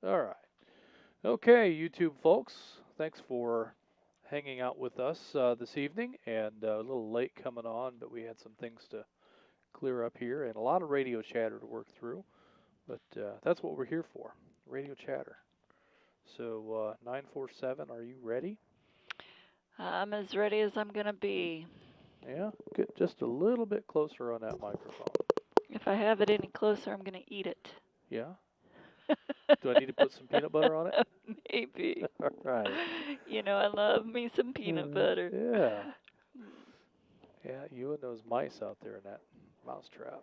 All right. Okay, YouTube folks, thanks for hanging out with us this evening. And a little late coming on, but we had some things to clear up here and a lot of radio chatter to work through. But that's what we're here for, radio chatter. So 947, are you ready? I'm as ready as I'm gonna be. Yeah, get just a little bit closer on that microphone. If I have it any closer, I'm gonna eat it. Yeah. Do I need to put some peanut butter on it? Maybe. All right. You know, I love me some peanut butter. Yeah. Yeah, you and those mice out there in that mouse trap.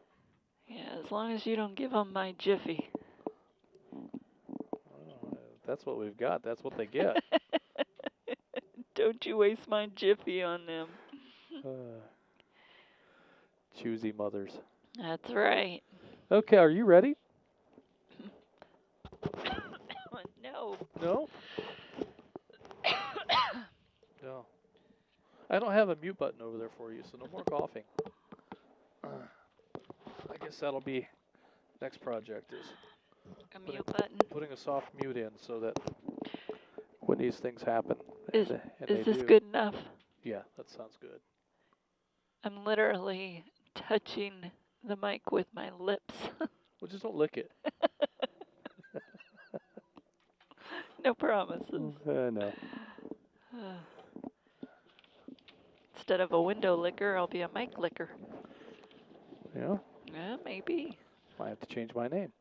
Yeah, as long as you don't give them my jiffy. Well, that's what we've got. That's what they get. Don't you waste my jiffy on them. Uh, choosy mothers. That's right. Okay, are you ready? No. No? No. I don't have a mute button over there for you, so no more coughing. I guess that'll be next project is A mute button. putting a soft mute in so that when these things happen, Is and is they this do. good enough? Yeah, that sounds good. I'm literally touching the mic with my lips. Well, just don't lick it. No promises. No. Instead of a window licker, I'll be a mic licker. Yeah, Yeah, maybe. might have to change my name.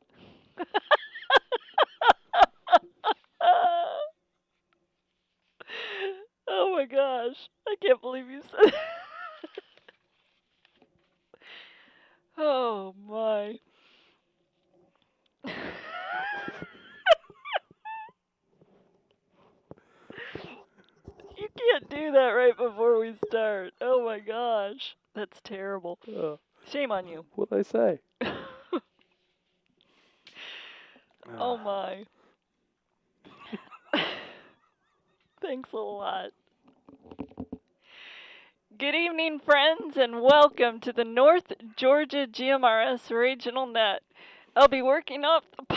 Oh my gosh. I can't believe you said that. Oh my. You can't do that right before we start. Oh my gosh. That's terrible. Shame on you. What'd I say? Oh my. Thanks a lot. Good evening, friends, and welcome to the North Georgia GMRS Regional Net. I'll be working off the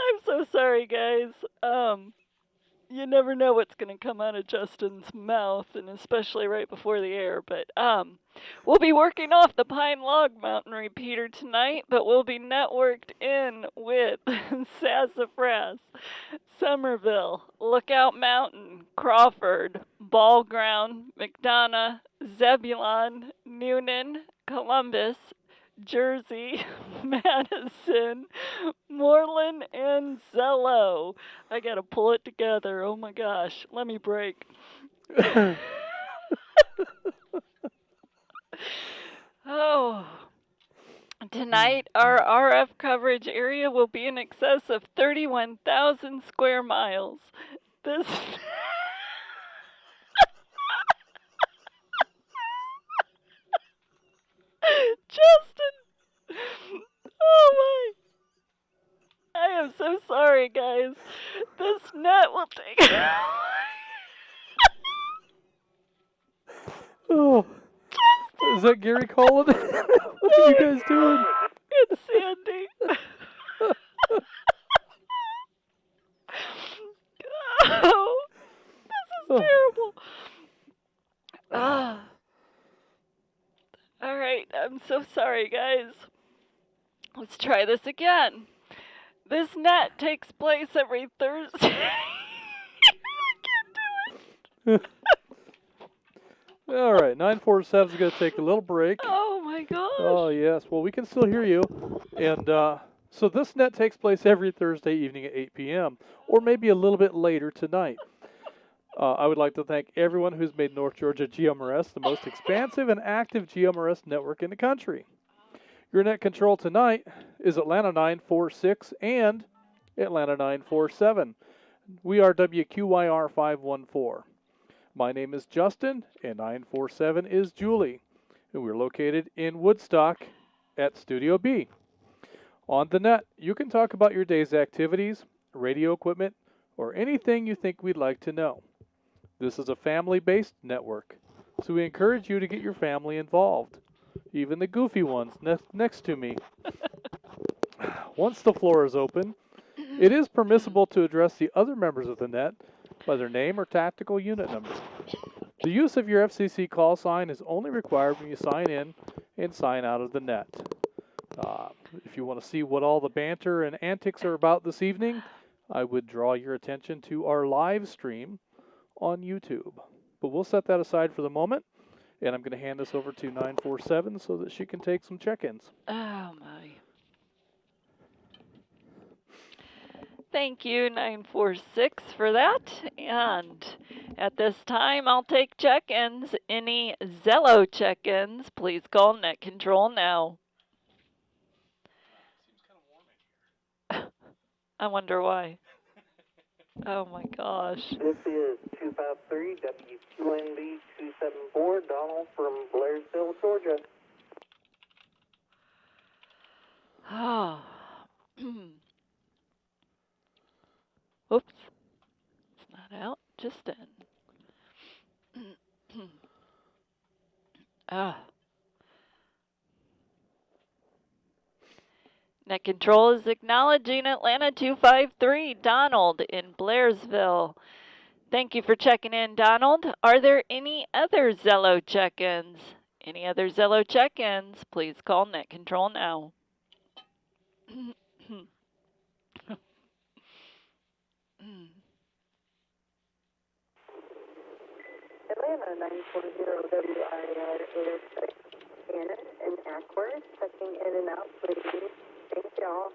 I'm so sorry, guys. You never know what's going to come out of Justin's mouth, and especially right before the air. But we'll be working off the Pine Log Mountain repeater tonight, but we'll be networked in with Sassafras, Somerville, Lookout Mountain, Crawford, Ball Ground, McDonough, Zebulon, Noonan, Columbus, Jersey, Madison, Moreland, and Zello. I gotta pull it together. Oh my gosh. Let me break. Oh. Tonight, our RF coverage area will be in excess of 31,000 square miles. This. Justin! Oh my. I am so sorry, guys. This net will take. Oh, is that Gary calling? What are you guys doing? It's Sandy. Oh, this is terrible. All right, I'm so sorry, guys. Let's try this again. This net takes place every Thursday. I can't do it. All right, 947 is going to take a little break. Oh my gosh. Oh, yes. Well, we can still hear you. And so this net takes place every Thursday evening at 8 p.m., or maybe a little bit later tonight. I would like to thank everyone who's made North Georgia GMRS the most expansive and active GMRS network in the country. Your net control tonight is Atlanta 946 and Atlanta 947. We are WQYR 514. My name is Justin, and 947 is Julie, and we're located in Woodstock at Studio B. On the net, you can talk about your day's activities, radio equipment, or anything you think we'd like to know. This is a family-based network, so we encourage you to get your family involved. even the goofy ones next to me. Once the floor is open, it is permissible to address the other members of the net by their name or tactical unit number. The use of your FCC call sign is only required when you sign in and sign out of the net. If you want to see what all the banter and antics are about this evening, I would draw your attention to our live stream on YouTube. But we'll set that aside for the moment, and I'm going to hand this over to 947 so that she can take some check-ins. Oh, my. Thank you, 946, for that. And at this time, I'll take check-ins. Any Zello check-ins, please call Net Control now. Seems kind of warm in here. I wonder why. Oh, my gosh. This is 253 WQNB 274, Donald from Blairsville, Georgia. Oh. Oops. It's not out, just in. Net Control is acknowledging Atlanta 253, Donald in Blairsville. Thank you for checking in, Donald. Are there any other Zello check-ins? Any other Zello check-ins? Please call Net Control now. Atlanta 940 WIR is Shannon and Ackworth, checking in and out, please. Thank y'all.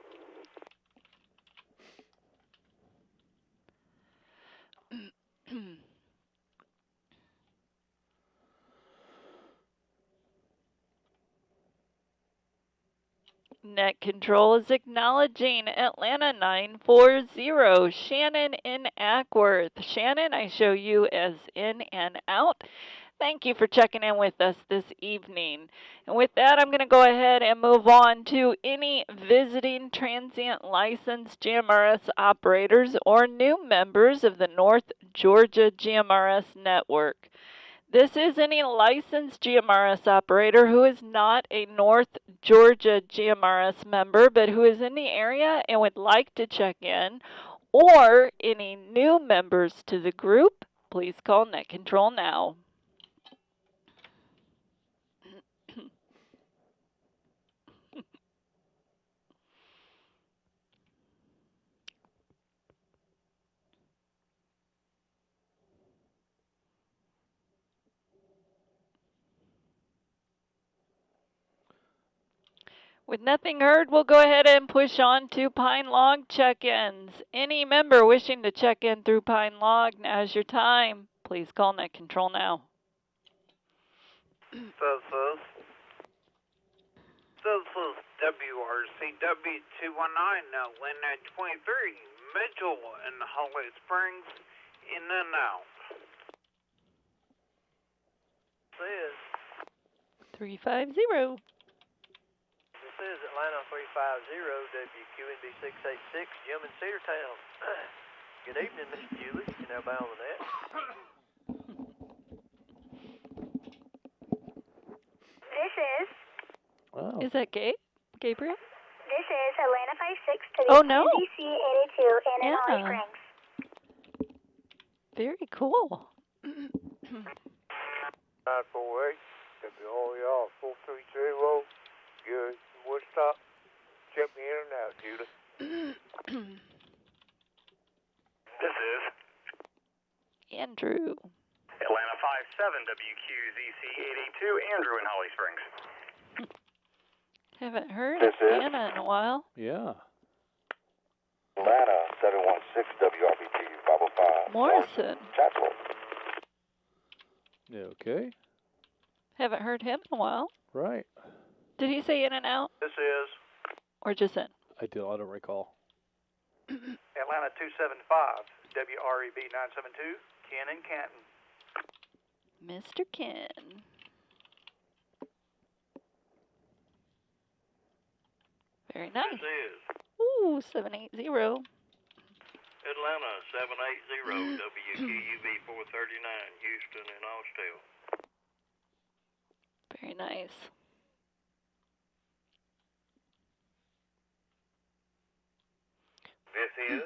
Net Control is acknowledging Atlanta 940, Shannon in Ackworth. Shannon, I show you as in and out. Thank you for checking in with us this evening. And with that, I'm going to go ahead and move on to any visiting transient licensed GMRS operators or new members of the North Georgia GMRS network. This is any licensed GMRS operator who is not a North Georgia GMRS member, but who is in the area and would like to check in, or any new members to the group. Please call Net Control now. With nothing heard, we'll go ahead and push on to Pine Log check-ins. Any member wishing to check in through Pine Log, now's your time. Please call Net Control now. This is WRCW 219, Atlanta 23, Mitchell and Holly Springs, in and out. This 350. is Atlanta 350, WQNB 686, Jim in Cedartown. Good evening, Miss Julie. You know about all of that. This is Wow. Is that Gabriel? Atlanta 56 to the Oh, no. NBC 82 in Yeah. Holly Springs. Very cool. 948, WRER 430, good. Woodstock. Check me in and out, Julie. This is Andrew. Atlanta 57, WQZC 82, Andrew in Holly Springs. Haven't heard This is Anna in a while. Yeah. Atlanta 716 WRBT 505. Morrison. Chatsworth. Okay. Haven't heard him in a while. Right. Did he say in and out This is or just in? I don't recall. Atlanta 275, WREB 972, Ken and Canton. Mr. Ken. Very nice. This is Ooh, 780. Atlanta 780, WQUV 439, Houston and Austell. Very nice. This is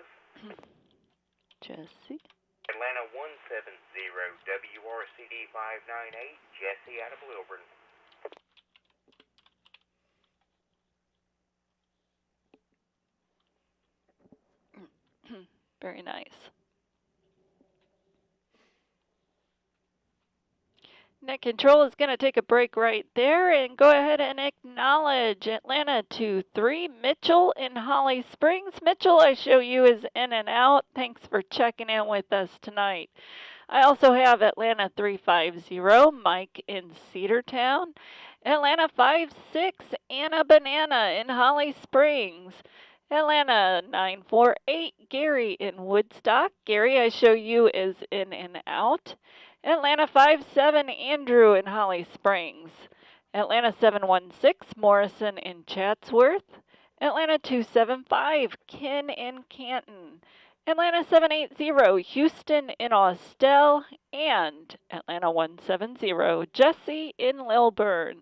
Jesse. Atlanta 170 WRCD 598, Jesse out of Wilburn. Very nice. Net Control is going to take a break right there and go ahead and acknowledge Atlanta 2-3, Mitchell in Holly Springs. Mitchell, I show you, is in and out. Thanks for checking in with us tonight. I also have Atlanta 350, Mike in Cedartown. Atlanta 56, Anna Banana in Holly Springs. Atlanta 948, Gary in Woodstock. Gary, I show you, is in and out. Atlanta 57, Andrew in Holly Springs. Atlanta 716, Morrison in Chatsworth. Atlanta 275, Ken in Canton. Atlanta 780, Houston in Austell. And Atlanta 170, Jesse in Lilburn.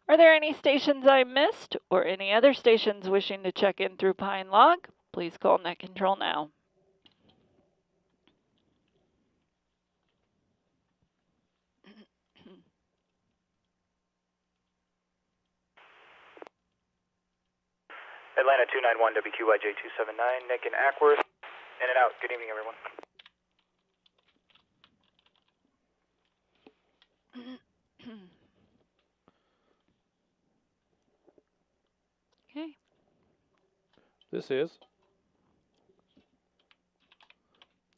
Are there any stations I missed or any other stations wishing to check in through Pine Log? Please call Net Control now. Atlanta 291 WQYJ 279, Nick and Ackworth. In and out. Good evening, everyone. Okay. This is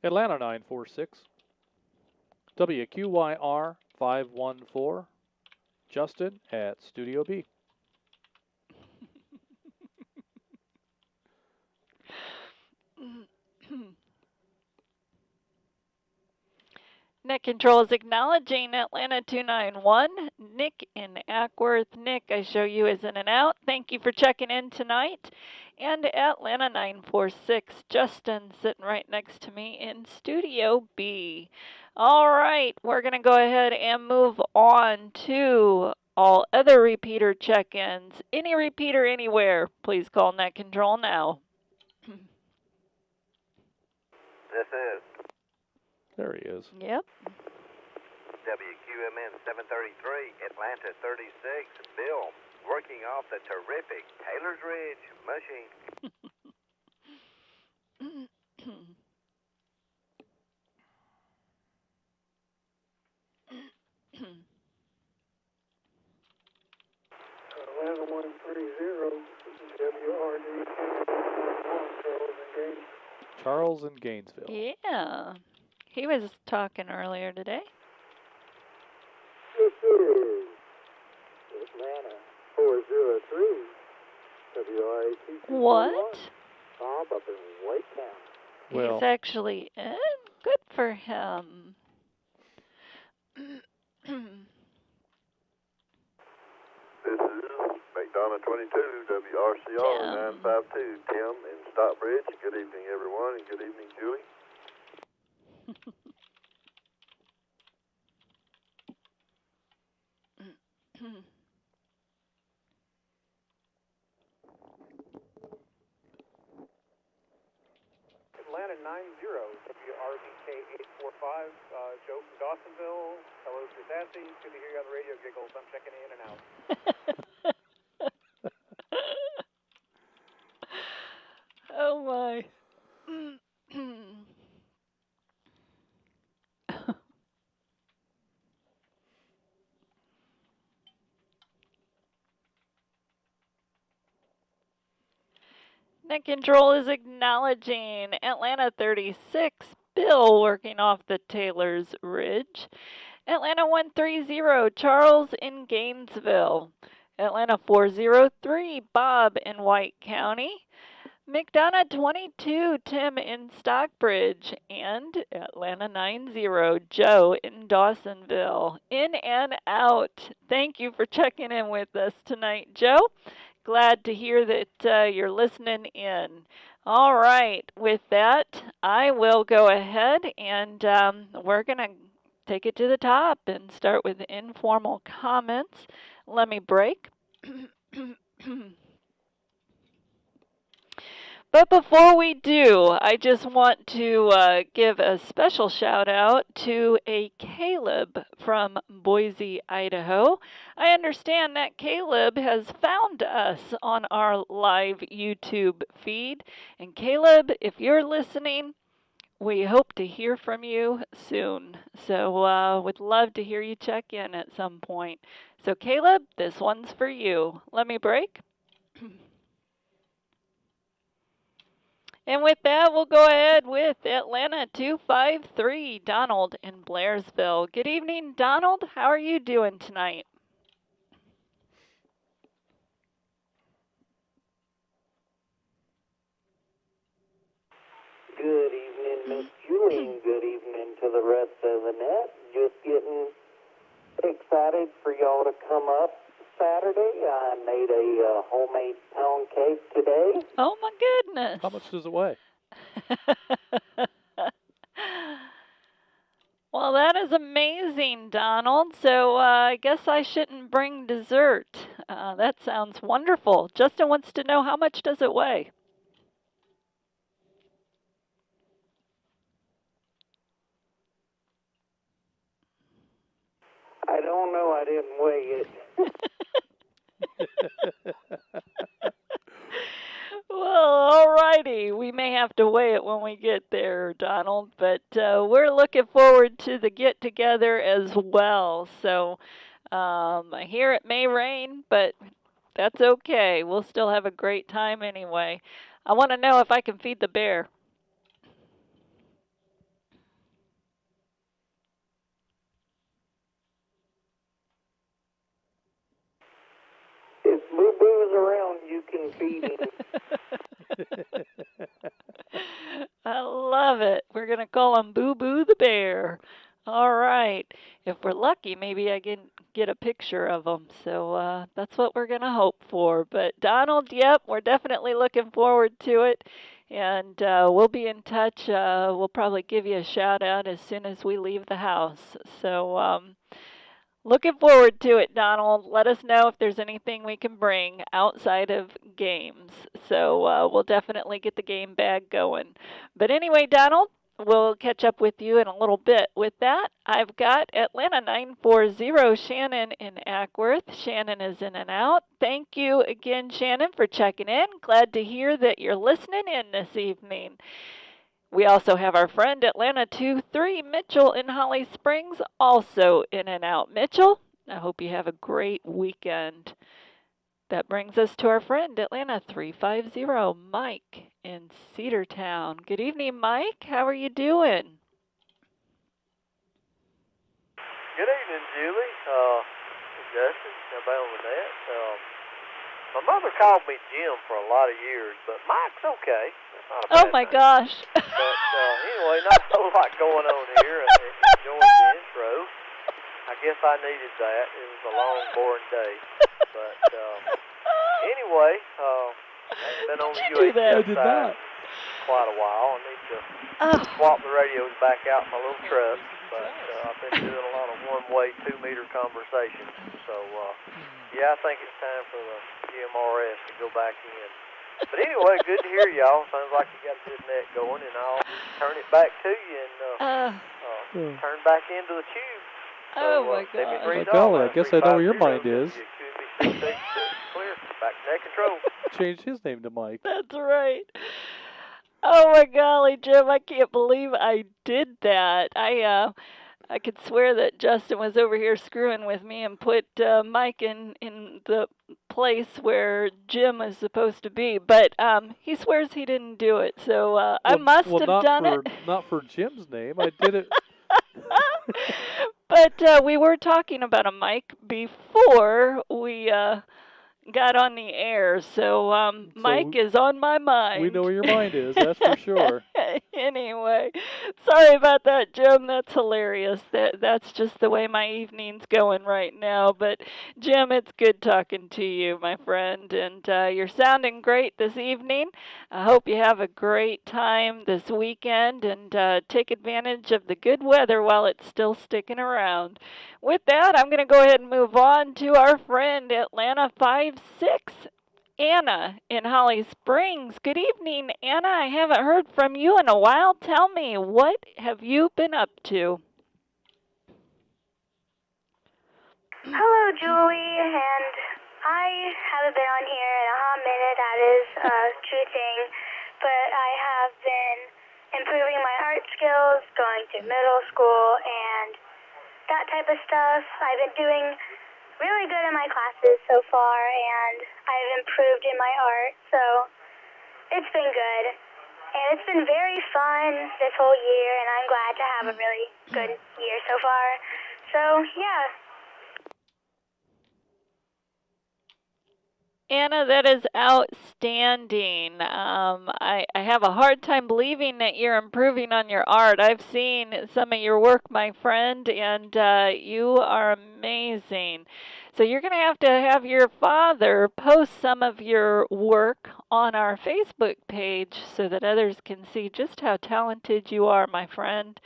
Atlanta 946, WQYR 514, Justin at Studio B. Net Control is acknowledging Atlanta 291, Nick in Ackworth. Nick, I show you, is in and out. Thank you for checking in tonight. And Atlanta 946, Justin sitting right next to me in Studio B. All right, we're going to go ahead and move on to all other repeater check-ins. Any repeater anywhere, please call Net Control now. This is There he is. Yep. WQMN 733, Atlanta 36, Bill, working off the terrific Taylor's Ridge machine. Atlanta 130, WRD 211, Charles in Gainesville. Yeah. He was talking earlier today. This is Atlanta 403, WRAT 241. What? Bob up in White County. Well, He's actually in. Good for him. This is McDonough 22, WRCR 952, Tim in Stockbridge. Good evening, everyone, and good evening, Julie. Atlanta 90, WRBK 845, Joe from Dawsonville. Hello, Sassy. Good to hear you on the radio, Giggles. I'm checking in and out. Oh my. Net Control is acknowledging Atlanta 36, Bill working off the Taylor's Ridge. Atlanta 130, Charles in Gainesville. Atlanta 403, Bob in White County. McDonough 22, Tim in Stockbridge. And Atlanta 90, Joe in Dawsonville. In and out. Thank you for checking in with us tonight, Joe. Glad to hear that you're listening in. All right, with that, I will go ahead and we're going to take it to the top and start with informal comments. Let me break. But before we do, I just want to give a special shout out to a Caleb from Boise, Idaho. I understand that Caleb has found us on our live YouTube feed. And Caleb, if you're listening, we hope to hear from you soon. So would love to hear you check in at some point. So Caleb, this one's for you. Let me break. And with that, we'll go ahead with Atlanta 253, Donald in Blairsville. Good evening, Donald. How are you doing tonight? Good evening, Miss Julie, and good evening to the rest of the net. Just getting excited for y'all to come up Saturday. I made a homemade pound cake today. Oh, my goodness. How much does it weigh? Well, that is amazing, Donald. So I guess I shouldn't bring dessert. That sounds wonderful. Justin wants to know, how much does it weigh? I don't know. I didn't weigh it. Well, alrighty. We may have to weigh it when we get there, Donald. But we're looking forward to the get-together as well. So I hear it may rain, but that's okay. We'll still have a great time anyway. I want to know if I can feed the bear. If Boo Boo's around, you can feed him. I love it. We're going to call him Boo Boo the bear. All right. If we're lucky, maybe I can get a picture of him. So that's what we're going to hope for. But Donald, yep, we're definitely looking forward to it. And we'll be in touch. We'll probably give you a shout out as soon as we leave the house. So looking forward to it, Donald. Let us know if there's anything we can bring outside of games. So we'll definitely get the game bag going. But anyway, Donald, we'll catch up with you in a little bit. With that, I've got Atlanta 940, Shannon in Ackworth. Shannon is in and out. Thank you again, Shannon, for checking in. Glad to hear that you're listening in this evening. We also have our friend Atlanta 23, Mitchell in Holly Springs, also in and out. Mitchell, I hope you have a great weekend. That brings us to our friend Atlanta 350, Mike in Cedartown. Good evening, Mike. How are you doing? Good evening, Julie. Justin, everybody on the net. My mother called me Jim for a lot of years, but Mike's okay. That's not a bad Oh my thing. gosh. But anyway, not a whole lot going on here. I enjoyed the intro. I guess I needed that. It was a long, boring day. But anyway, I haven't been on the Did you do that? I did not. quite a while. I need to swap the radios back out in my little truck. But I've been doing a lot of one-way, 2-meter conversations. So, yeah, I think it's time for the GMRS to go back in. But anyway, good to hear y'all. Sounds like you got a good net going, and I'll turn it back to you and turn back into the tube. So, Oh my let me gosh. read By golly, off I guess I know where your 350 mind is. Clear. Back to net control. Changed his name to Mike. That's right. Oh my golly, Jim, I can't believe I did that. I could swear that Justin was over here screwing with me and put Mike in the place where Jim is supposed to be. But he swears he didn't do it. So I must have done it. Not for Jim's name. I did it. But we were talking about a mic before we got on the air, so Mike is on my mind. We know where your mind is, that's for sure. Anyway, sorry about that, Jim. That's hilarious. That's just the way my evening's going right now. But Jim, it's good talking to you, my friend, and you're sounding great this evening. I hope you have a great time this weekend and take advantage of the good weather while it's still sticking around. With that, I'm going to go ahead and move on to our friend Atlanta 56. Anna in Holly Springs. Good evening, Anna. I haven't heard from you in a while. Tell me, what have you been up to? Hello, Julie, and I haven't been on here in a hot minute, that is a true thing, but I have been improving my art skills, going to middle school, and that type of stuff. I've been doing really good in my classes so far, and I've improved in my art, so it's been good. And it's been very fun this whole year, and I'm glad to have a really good year so far. So, yeah. Anna, that is outstanding. I have a hard time believing that you're improving on your art. I've seen some of your work, my friend, and you are amazing. So you're going to have your father post some of your work on our Facebook page so that others can see just how talented you are, my friend.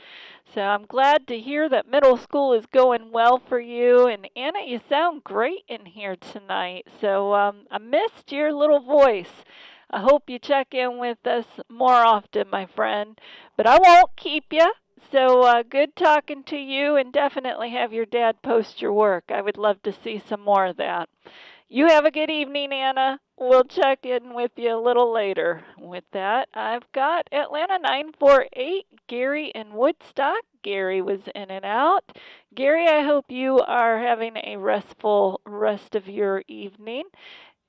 So I'm glad to hear that middle school is going well for you. And Anna, you sound great in here tonight. So I missed your little voice. I hope you check in with us more often, my friend. But I won't keep you. So good talking to you, and definitely have your dad post your work. I would love to see some more of that. You have a good evening, Anna. We'll check in with you a little later. With that, I've got Atlanta 948, Gary in Woodstock. Gary was in and out. Gary, I hope you are having a restful rest of your evening.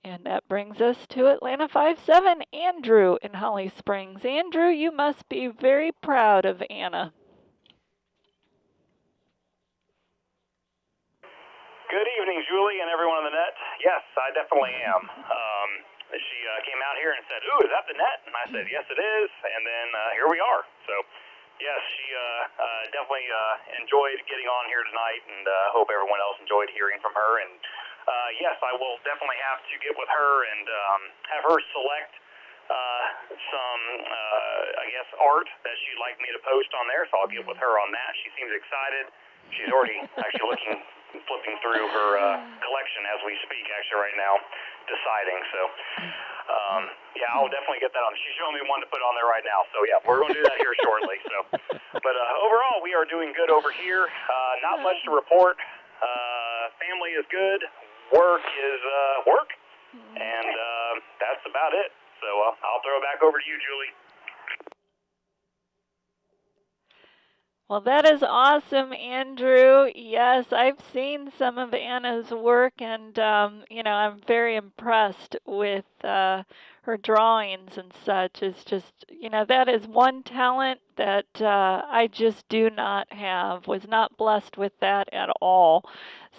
And that brings us to Atlanta 57, Andrew in Holly Springs. Andrew, you must be very proud of Anna. Good evening, Julie, and everyone on the net. Yes, I definitely am. She came out here and said, "Ooh, is that the net?" And I said, "Yes, it is." And then here we are. So, yes, she definitely enjoyed getting on here tonight, and hope everyone else enjoyed hearing from her. And yes, I will definitely have to get with her and have her select some, I guess, art that she'd like me to post on there. So I'll get with her on that. She seems excited. She's already actually flipping through her collection as we speak, actually, right now, deciding. So, yeah, I'll definitely get that on. She's showing me one to put on there right now. So, yeah, we're going to do that here shortly. So, but overall, we are doing good over here. Not much to report. Family is good. Work is work. And that's about it. So, I'll throw it back over to you, Julie. Well, that is awesome, Andrew. Yes, I've seen some of Anna's work, and I'm very impressed with her drawings and such. It's just, that is one talent that I just do not have. Was not blessed with that at all.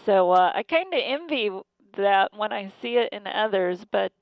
So I kind of envy that when I see it in others, but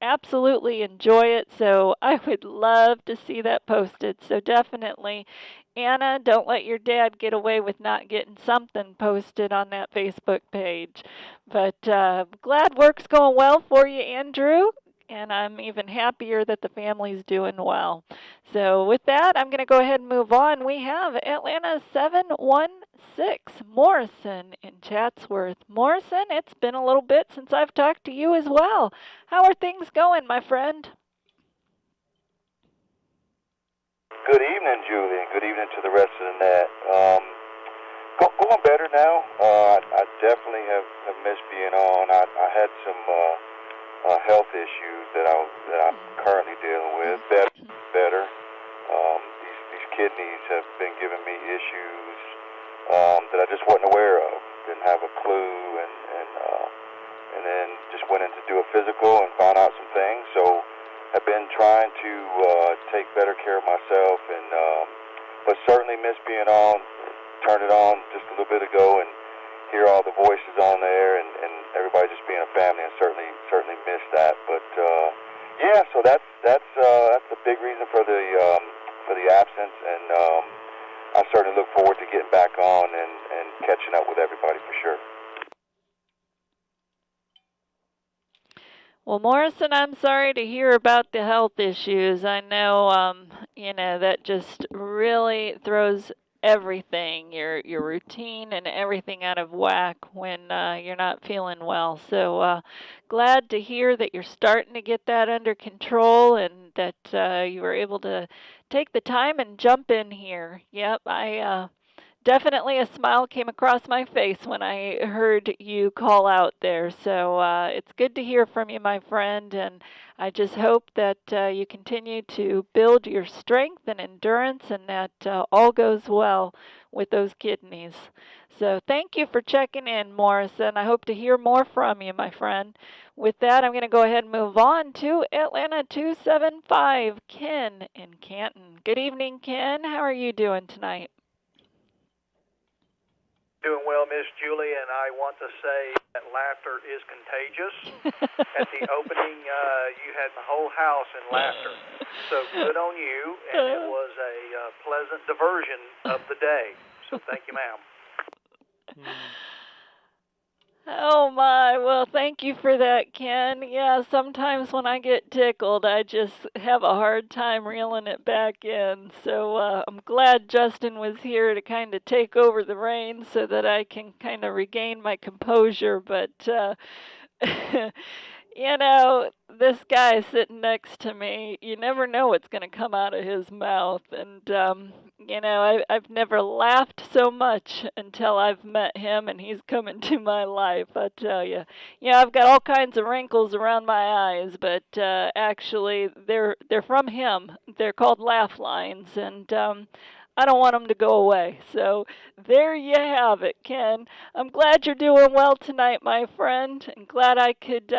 absolutely enjoy it. So I would love to see that posted. So definitely, Anna, don't let your dad get away with not getting something posted on that Facebook page. But glad work's going well for you, Andrew. And I'm even happier that the family's doing well. So with that, I'm going to go ahead and move on. We have Atlanta 716, Morrison in Chatsworth. Morrison, it's been a little bit since I've talked to you as well. How are things going, my friend? Good evening, Julie, and good evening to the rest of the net. Going better now. I definitely have missed being on. I had some health issues that I'm currently dealing with. Better. These kidneys have been giving me issues that I just wasn't aware of. Didn't have a clue, and then just went in to do a physical and found out some things. So I've been trying to take better care of myself, and but certainly miss being on. Turned it on just a little bit ago and hear all the voices on there, and everybody just being a family, and certainly miss that. But yeah, so that's the big reason for the absence, and I certainly look forward to getting back on and catching up with everybody for sure. Well, Morrison, I'm sorry to hear about the health issues. I know, that just really throws everything, your routine and everything out of whack when you're not feeling well. So glad to hear that you're starting to get that under control and that you were able to take the time and jump in here. Yep, I definitely a smile came across my face when I heard you call out there. So it's good to hear from you, my friend, and I just hope that you continue to build your strength and endurance and that all goes well with those kidneys. So thank you for checking in, Morrison. I hope to hear more from you, my friend. With that, I'm going to go ahead and move on to Atlanta 275, Ken in Canton. Good evening, Ken. How are you doing tonight? Doing well, Miss Julie, and I want to say that laughter is contagious. At the opening, you had the whole house in laughter. So good on you, and it was a pleasant diversion of the day. So thank you, ma'am. Oh my, well thank you for that, Ken. Yeah, sometimes when I get tickled, I just have a hard time reeling it back in. So I'm glad Justin was here to kind of take over the reins so that I can kind of regain my composure. But you know, this guy sitting next to me, you never know what's going to come out of his mouth. And, you know, I've never laughed so much until I've met him and he's come into my life, I tell you. Yeah, I've got all kinds of wrinkles around my eyes, but actually they're from him. They're called laugh lines, and I don't want them to go away. So there you have it, Ken. I'm glad you're doing well tonight, my friend, and glad I could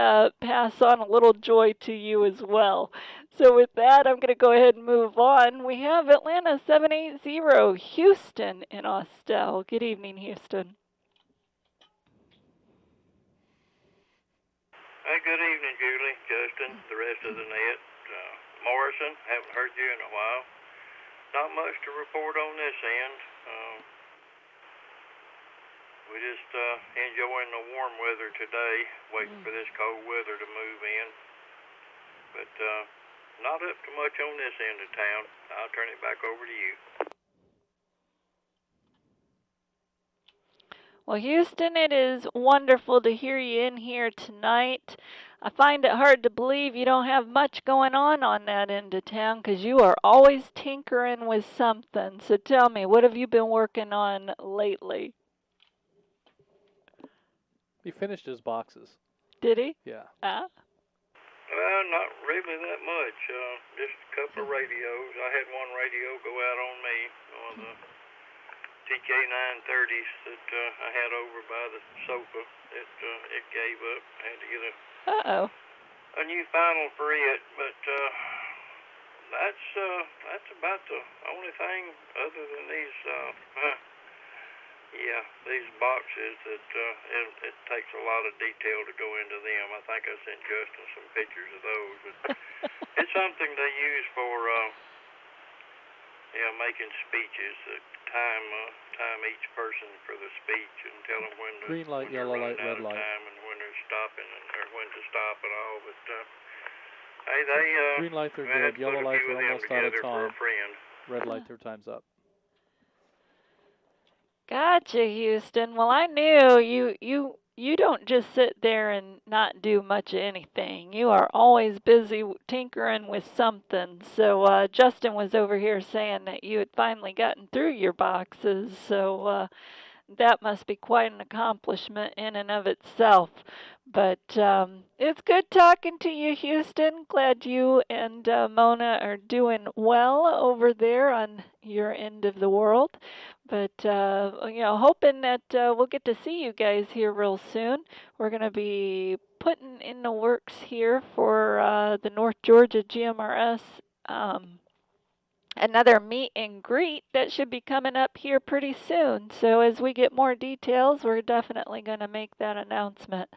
pass on a little joy to you as well. So with that, I'm going to go ahead and move on. We have Atlanta 780, Houston in Austell. Good evening, Houston. Hey, good evening, Julie, Justin, the rest of the net. Morrison, haven't heard you in a while. Not much to report on this end. We just enjoying the warm weather today, waiting for this cold weather to move in. But not up to much on this end of town. I'll turn it back over to you. Well, Houston, it is wonderful to hear you in here tonight. I find it hard to believe you don't have much going on that end of town because you are always tinkering with something. So tell me, what have you been working on lately? He finished his boxes. Did he? Yeah. Well, not really that much. Just a couple of radios. I had one radio go out on me, one of the TK930s that I had over by the sofa. It gave up. I had to get a new final for it, but that's about the only thing other than these these boxes that it takes a lot of detail to go into them. I think I sent Justin some pictures of those, but it's something they use for making speeches that time each person for the speech and tell them when to green light, yellow light, red light, time and when they're stopping or when to stop and all. But hey, they green light they're good, yellow light they're almost out of time, red light their time's up. Gotcha, Houston. Well, I knew you don't just sit there and not do much of anything. You are always busy tinkering with something. So Justin was over here saying that you had finally gotten through your boxes. So that must be quite an accomplishment in and of itself. But it's good talking to you, Houston. Glad you and Mona are doing well over there on your end of the world. But, hoping that we'll get to see you guys here real soon. We're going to be putting in the works here for the North Georgia GMRS another meet and greet that should be coming up here pretty soon. So as we get more details, we're definitely going to make that announcement.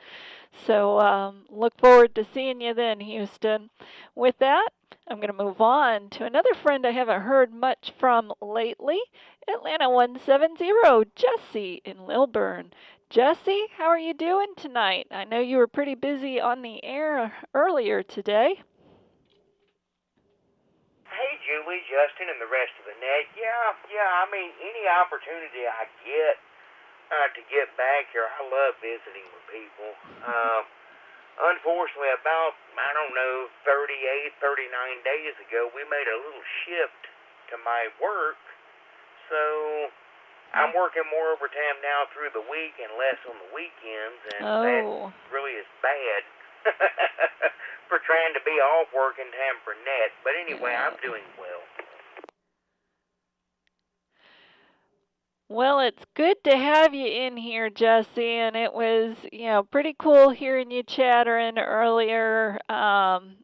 So look forward to seeing you then, Houston. With that, I'm going to move on to another friend I haven't heard much from lately, Atlanta 170, Jesse in Lilburn. Jesse, how are you doing tonight? I know you were pretty busy on the air earlier today. Hey, Julie, Justin, and the rest of the net. Yeah, I mean, any opportunity I get to get back here, I love visiting with people. Unfortunately, about, 38, 39 days ago, we made a little shift to my work, so I'm working more overtime now through the week and less on the weekends, and that really is bad for trying to be off work in time for net. But anyway, I'm doing well. Well, it's good to have you in here, Jesse, and it was, pretty cool hearing you chattering earlier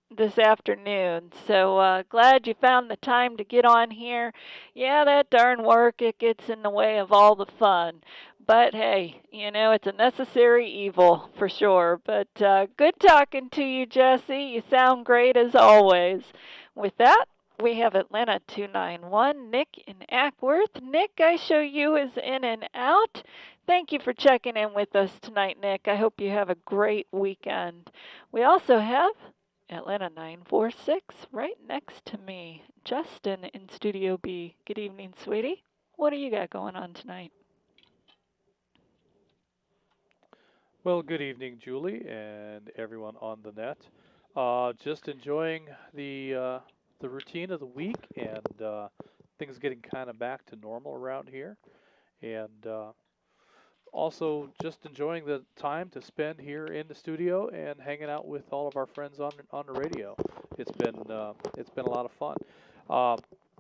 this afternoon. So glad you found the time to get on here. Yeah, that darn work, it gets in the way of all the fun. But hey, it's a necessary evil for sure. But good talking to you, Jesse. You sound great as always. With that, we have Atlanta 291, Nick in Ackworth. Nick, I show you is in and out. Thank you for checking in with us tonight, Nick. I hope you have a great weekend. We also have Atlanta 946 right next to me. Justin in Studio B. Good evening, sweetie. What do you got going on tonight? Well, good evening, Julie, and everyone on the net. Just enjoying the routine of the week and things getting kind of back to normal around here, and also just enjoying the time to spend here in the studio and hanging out with all of our friends on the radio. It's been a lot of fun.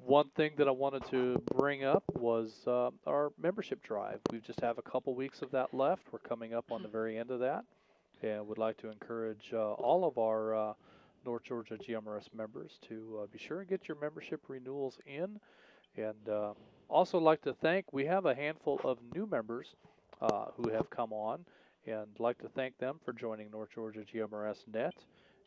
One thing that I wanted to bring up was our membership drive. We just have a couple weeks of that left. We're coming up on the very end of that, and would like to encourage all of our North Georgia GMRS members to be sure and get your membership renewals in. And also like to thank, we have a handful of new members who have come on, and like to thank them for joining North Georgia GMRS Net,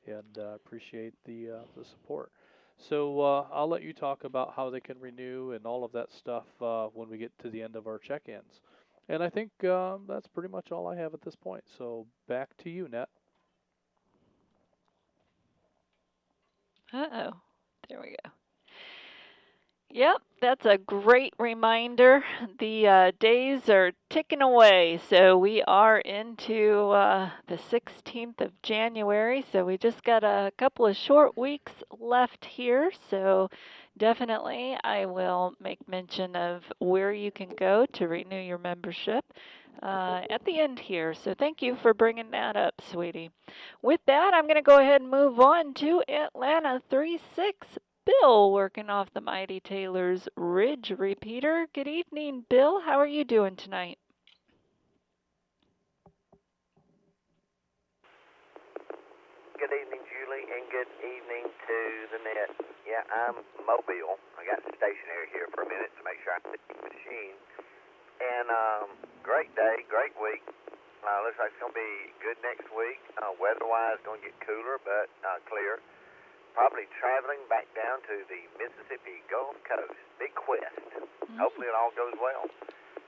and appreciate the support. So I'll let you talk about how they can renew and all of that stuff when we get to the end of our check-ins. And I think that's pretty much all I have at this point. So back to you, Net. Uh-oh. There we go. Yep, that's a great reminder. The days are ticking away, so we are into the 16th of January, so we just got a couple of short weeks left here, so definitely I will make mention of where you can go to renew your membership at the end here, so thank you for bringing that up, sweetie. With that, I'm going to go ahead and move on to Atlanta 36. Bill working off the Mighty Taylor's Ridge repeater. Good evening, Bill. How are you doing tonight? Good evening, Julie, and good evening to the net. Yeah, I'm mobile. I got stationary here for a minute to make sure I can see the machine. And great day, great week. Looks like it's going to be good next week. Weather-wise, going to get cooler, but clear. Probably traveling back down to the Mississippi Gulf Coast. Big quest. Hopefully it all goes well.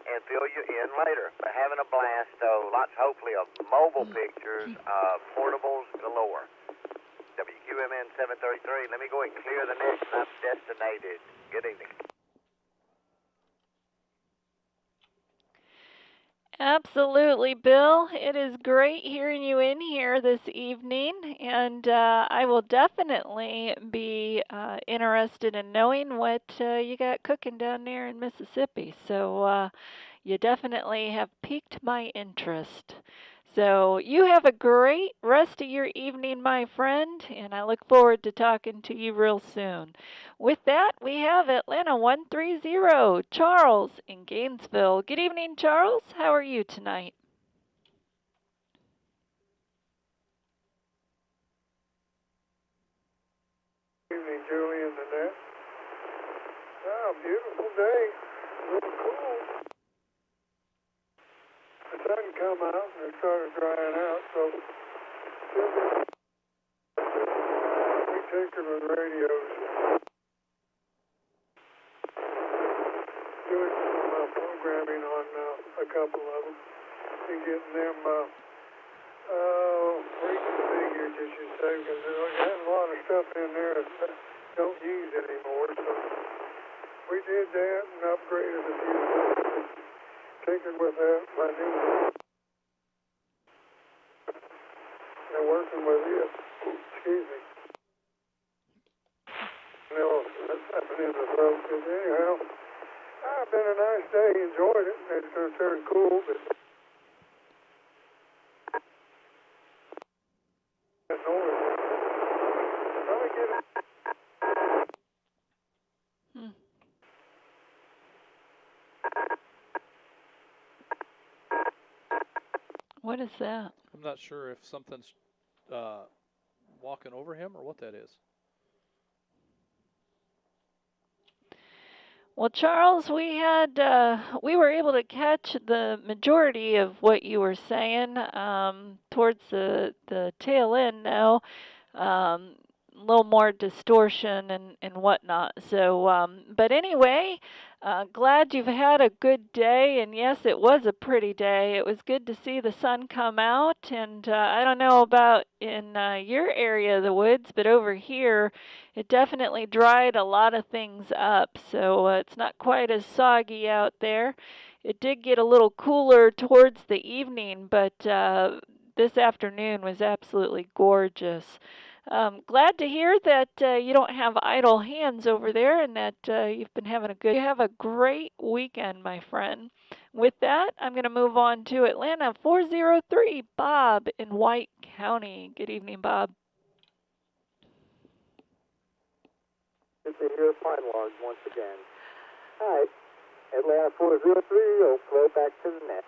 And fill you in later. But having a blast, though. Lots, hopefully, of mobile pictures, portables galore. WQMN 733. Let me go and clear the net. I'm destinated. Good evening. Absolutely, Bill. It is great hearing you in here this evening, and I will definitely be interested in knowing what you got cooking down there in Mississippi. So you definitely have piqued my interest. So you have a great rest of your evening, my friend, and I look forward to talking to you real soon. With that, we have Atlanta 130, Charles in Gainesville. Good evening, Charles. How are you tonight? Good evening, Julie and the net. Oh, beautiful day. A little cool. The sun come out and it started drying out, so we tinkered with radios. Doing some programming on a couple of them and getting them reconfigured, as you say, because there's a lot of stuff in there don't use anymore. So we did that and upgraded a few things. Tinkered with that, my new one. And working with it. Excuse me. No, that's happening in the throat. But anyhow, it's been a nice day. Enjoyed it. It's going to turn cool, but that noise. Let me get it. What is that? I'm not sure if something's walking over him or what that is. Well, Charles, we were able to catch the majority of what you were saying towards the tail end now. A little more distortion and whatnot. So, but anyway, glad you've had a good day. And yes, it was a pretty day. It was good to see the sun come out. And I don't know about in your area of the woods, but over here, it definitely dried a lot of things up. So it's not quite as soggy out there. It did get a little cooler towards the evening, but this afternoon was absolutely gorgeous. Glad to hear that you don't have idle hands over there and that you've been having a good. You have a great weekend, my friend. With that, I'm going to move on to Atlanta 403, Bob in White County. Good evening, Bob. Good to hear Pine Log once again. All right, Atlanta 403, will flow back to the net.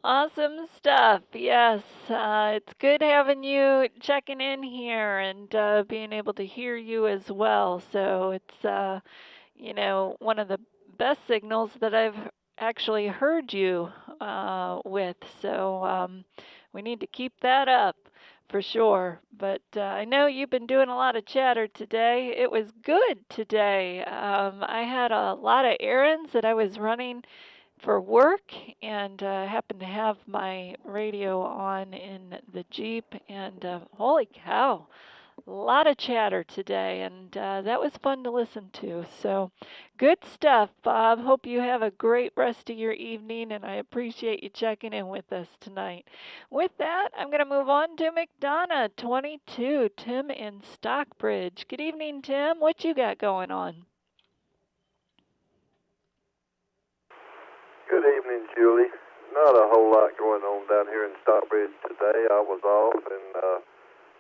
Awesome stuff. Yes, it's good having you checking in here and being able to hear you as well. So it's, one of the best signals that I've actually heard you with. So we need to keep that up for sure. But I know you've been doing a lot of chatter today. It was good today. I had a lot of errands that I was running for work and happened to have my radio on in the Jeep and holy cow, a lot of chatter today and that was fun to listen to. So good stuff, Bob. Hope you have a great rest of your evening and I appreciate you checking in with us tonight. With that, I'm going to move on to McDonough 22, Tim in Stockbridge. Good evening, Tim. What you got going on? Good evening, Julie. Not a whole lot going on down here in Stockbridge today. I was off and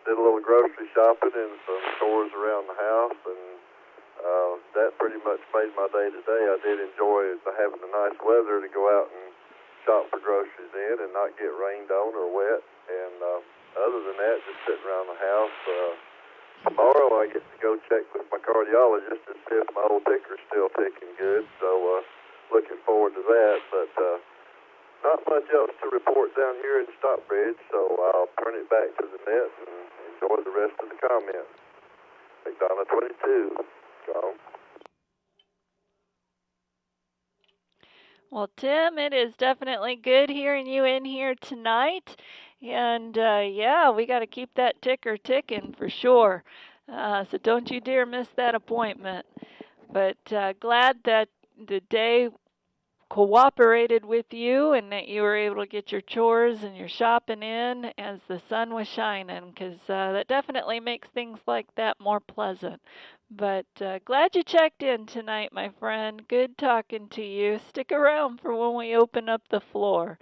did a little grocery shopping and some chores around the house, and that pretty much made my day today. I did enjoy having the nice weather to go out and shop for groceries in and not get rained on or wet. And other than that, just sitting around the house. Tomorrow I get to go check with my cardiologist to see if my old ticker's still ticking good. So looking forward to that. But not much else to report down here in Stockbridge, so I'll turn it back to the net and enjoy the rest of the comments. McDonough 22. Gone. Well, Tim, it is definitely good hearing you in here tonight. And yeah, we got to keep that ticker ticking for sure. So don't you dare miss that appointment. But glad that the day cooperated with you and that you were able to get your chores and your shopping in as the sun was shining, because that definitely makes things like that more pleasant. But glad you checked in tonight, my friend. Good talking to you. Stick around for when we open up the floor.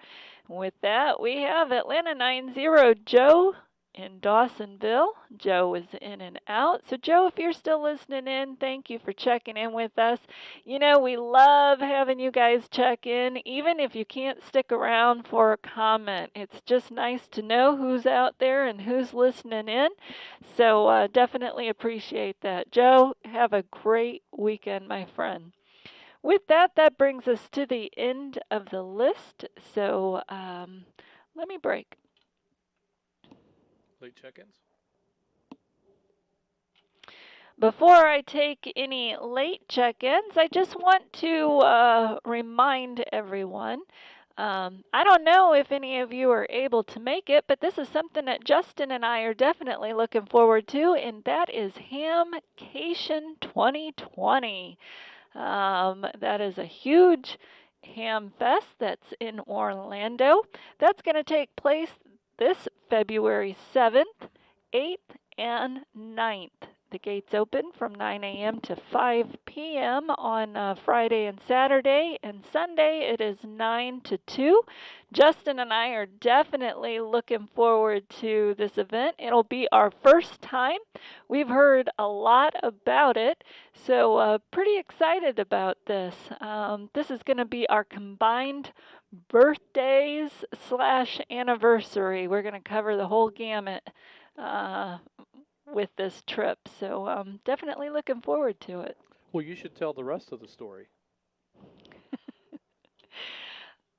With that, we have Atlanta 90 Joe in Dawsonville. Joe was in and out. So Joe, if you're still listening in, thank you for checking in with us. You know, we love having you guys check in, even if you can't stick around for a comment. It's just nice to know who's out there and who's listening in. So definitely appreciate that. Joe, have a great weekend, my friend. With that, that brings us to the end of the list. So let me break. Late check-ins? Before I take any late check-ins, I just want to remind everyone I don't know if any of you are able to make it, but this is something that Justin and I are definitely looking forward to, and that is Hamcation 2020. That is a huge ham fest that's in Orlando. That's going to take place this February 7th, 8th, and 9th. The gates open from 9 a.m. to 5 p.m. on Friday and Saturday, and Sunday it is 9 to 2. Justin and I are definitely looking forward to this event. It'll be our first time. We've heard a lot about it, so pretty excited about this. This is going to be our combined birthdays / anniversary. We're going to cover the whole gamut with this trip, so definitely looking forward to it. Well, you should tell the rest of the story.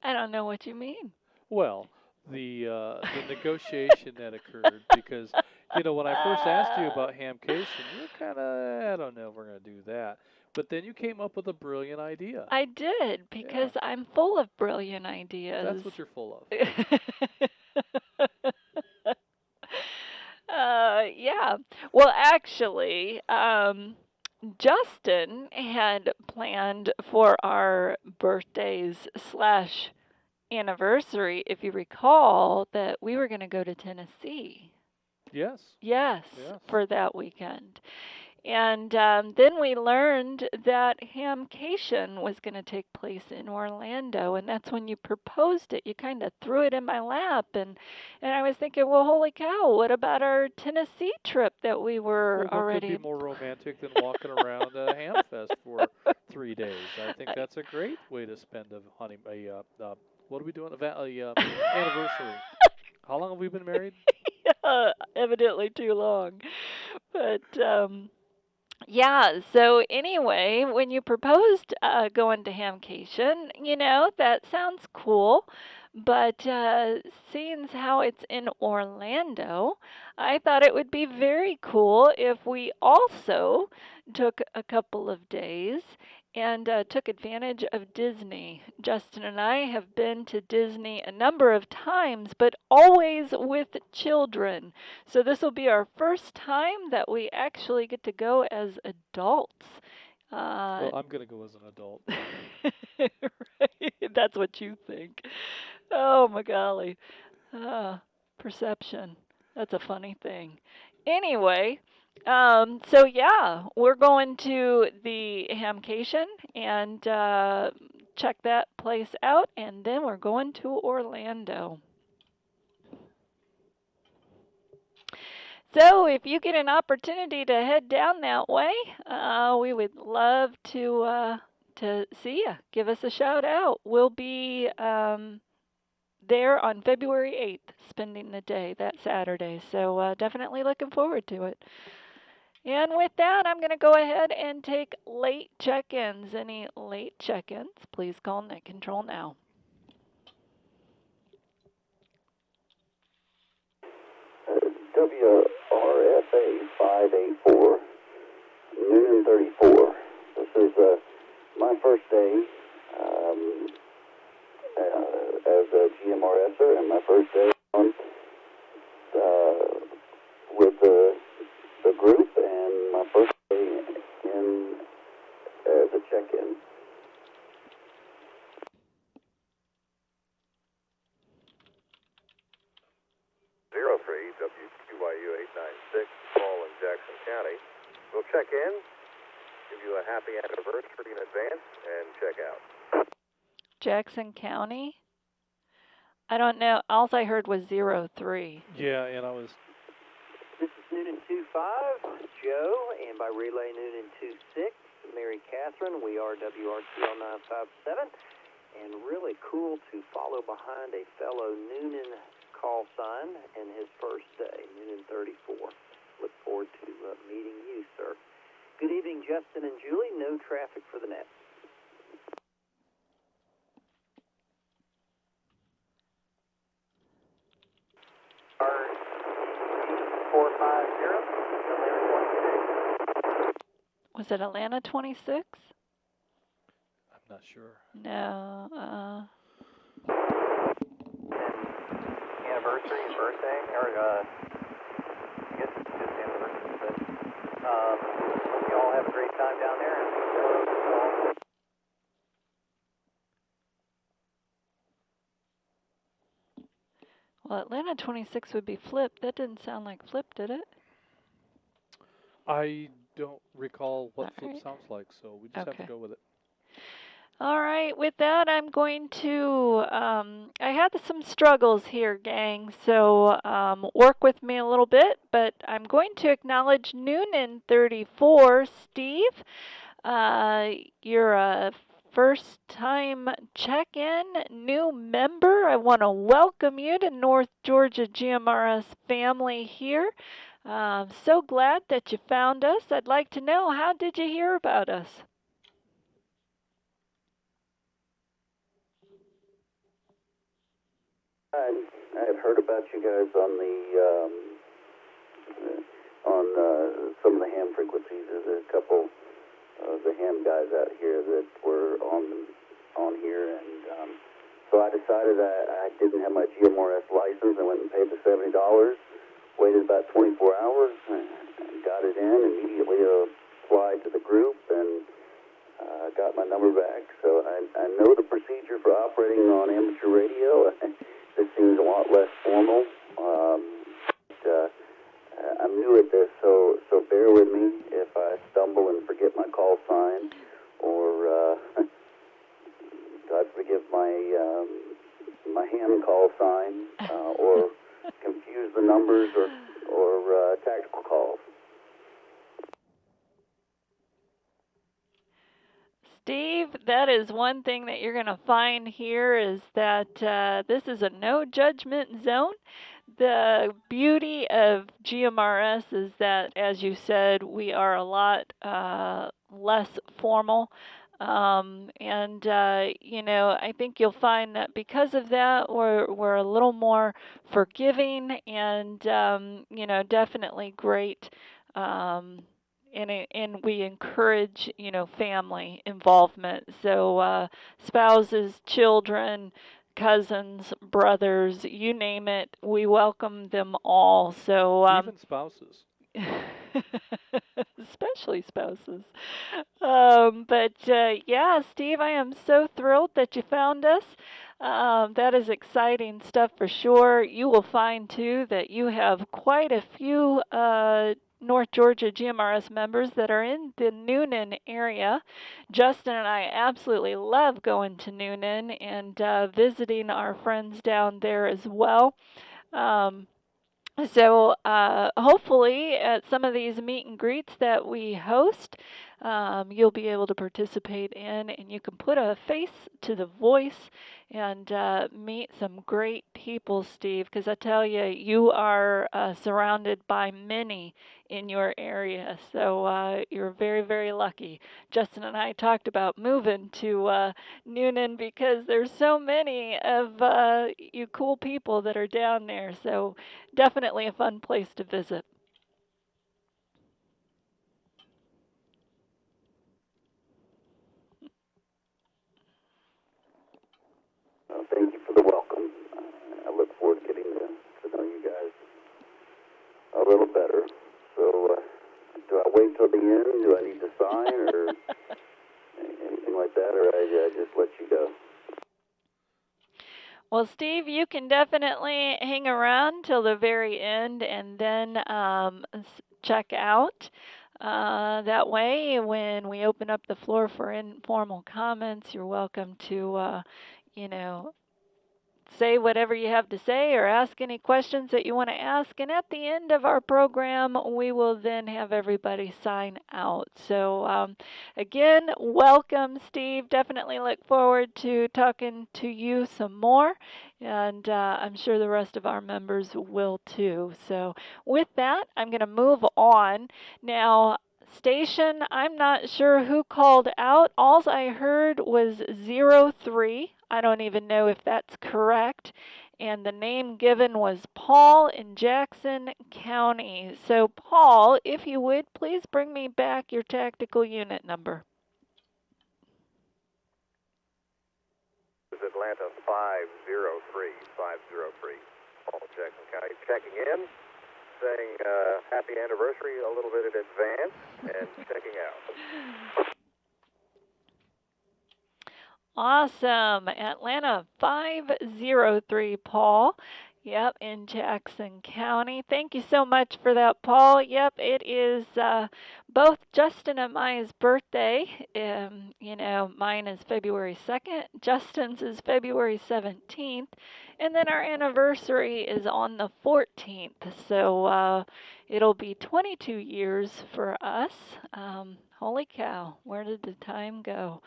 I don't know what you mean. Well, the negotiation that occurred, because when I first asked you about Hamcation, you were kind of, I don't know if we're going to do that. But then you came up with a brilliant idea. I did, because I'm full of brilliant ideas. That's what you're full of. Yeah. Well, actually, Justin had planned for our birthdays / anniversary, if you recall, that we were going to go to Tennessee. Yes. Yes, for that weekend. And then we learned that Hamcation was going to take place in Orlando, and that's when you proposed it. You kind of threw it in my lap, and I was thinking, well, holy cow, what about our Tennessee trip that we were Well, already... what could be more romantic than walking around Hamfest for 3 days? I think that's a great way to spend what are we doing? Anniversary. How long have we been married? Yeah, evidently too long. But yeah, so anyway, when you proposed going to Hamcation, that sounds cool. But seeing how it's in Orlando, I thought it would be very cool if we also took a couple of days and took advantage of Disney. Justin and I have been to Disney a number of times, but always with children. So this will be our first time that we actually get to go as adults. Well, I'm going to go as an adult. Right? That's what you think. Oh, my golly. Perception. That's a funny thing. Anyway, so yeah, we're going to the Hamcation and check that place out, and then we're going to Orlando. So if you get an opportunity to head down that way, we would love to see you. Give us a shout out. We'll be there on February 8th, spending the day that Saturday. So definitely looking forward to it. And with that, I'm going to go ahead and take late check-ins. Any late check-ins, please call Net Control now. WRFA 584, noon 34. This is my first day as a GMRSer, and my first day on with the group, and my first day in as a check-in. 03 WQYU 896, Paul in Jackson County. We'll check in, give you a happy anniversary in advance, and check out. Jackson County? I don't know. All I heard was 03. Yeah, and I was... This is Noonan 25, Joe, and by relay Noonan 26, Mary Catherine. We are WRTL 957, and really cool to follow behind a fellow Noonan call sign and his first day, Noonan 34. Look forward to meeting you, sir. Good evening, Justin and Julie. No traffic for the net. Was it Atlanta 26? I'm not sure. No. thing, or I guess it's just in-person, but hope you all have a great time down there. And Well, Atlanta 26 would be Flip. That didn't sound like Flip, did it? I don't recall what All Flip right. sounds like, so we just have to Okay. go with it. All right, with that, I'm going to, I had some struggles here, gang, so work with me a little bit, but I'm going to acknowledge Noonan 34, Steve. You're a first-time check-in, new member. I want to welcome you to North Georgia GMRS family here. So glad that you found us. I'd like to know, how did you hear about us? I've heard about you guys on some of the ham frequencies. There's a couple of the ham guys out here that were on here, and so I decided I didn't have my GMRS license. I went and paid the $70. Waited about 24 hours, and got it in. Immediately applied to the group, and got my number back. So I know the procedure for operating on amateur radio. This seems a lot less formal. I'm new at this, so bear with me if I stumble and forget my call sign, or God forgive my ham call sign, or confuse the numbers, or tactical calls. Steve, that is one thing that you're going to find here is that this is a no judgment zone. The beauty of GMRS is that, as you said, we are a lot less formal. I think you'll find that because of that, we're a little more forgiving and, definitely great. And we encourage, family involvement. So spouses, children, cousins, brothers, you name it, we welcome them all. So Even spouses. especially spouses. Yeah, Steve, I am so thrilled that you found us. That is exciting stuff for sure. You will find, too, that you have quite a few North Georgia GMRS members that are in the Noonan area. Justin and I absolutely love going to Noonan and visiting our friends down there as well. So hopefully at some of these meet and greets that we host, you'll be able to participate in, and you can put a face to the voice and meet some great people, Steve, because I tell you, you are surrounded by many in your area, so you're very, very lucky. Justin and I talked about moving to Noonan because there's so many of you cool people that are down there, so definitely a fun place to visit. Thank you for the welcome. I look forward to getting to know you guys a little better. So, do I wait till the end? Do I need to sign or anything like that, or I just let you go? Well, Steve, you can definitely hang around till the very end and then check out. That way, when we open up the floor for informal comments, you're welcome to, say whatever you have to say or ask any questions that you want to ask. And at the end of our program, we will then have everybody sign out. So, again, welcome, Steve. Definitely look forward to talking to you some more. And I'm sure the rest of our members will too. So, with that, I'm going to move on. Now, station, I'm not sure who called out. All I heard was 03. I don't even know if that's correct. And the name given was Paul in Jackson County. So, Paul, if you would, please bring me back your tactical unit number. Atlanta 503. Paul, Jackson County, checking in, saying happy anniversary a little bit in advance, and checking out. Awesome. Atlanta 503, Paul. Yep, in Jackson County. Thank you so much for that, Paul. Yep, it is both Justin and Maya's birthday. Mine is February 2nd. Justin's is February 17th. And then our anniversary is on the 14th. So it'll be 22 years for us. Holy cow, where did the time go?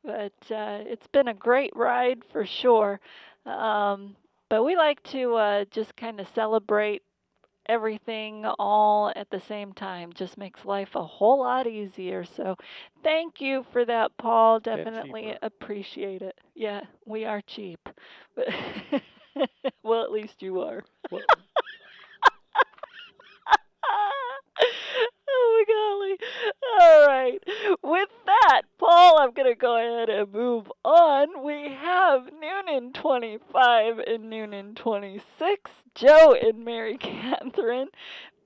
But it's been a great ride for sure. But we like to just kind of celebrate everything all at the same time. Just makes life a whole lot easier. So thank you for that, Paul. Definitely appreciate it. Yeah, we are cheap. But well, at least you are. Oh my golly. All right. With that, Paul, I'm going to go ahead and move on. We have Noonan 25 and Noonan 26, Joe and Mary Catherine.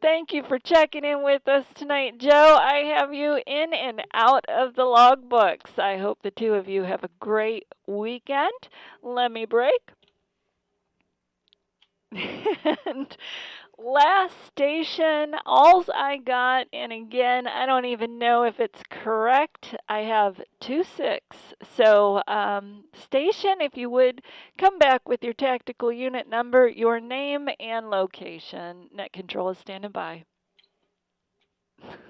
Thank you for checking in with us tonight, Joe. I have you in and out of the logbooks. I hope the two of you have a great weekend. Let me break. And last station, alls I got, and again, I don't even know if it's correct. I have 2-6. So, station, if you would, come back with your tactical unit number, your name, and location. Net control is standing by. 26.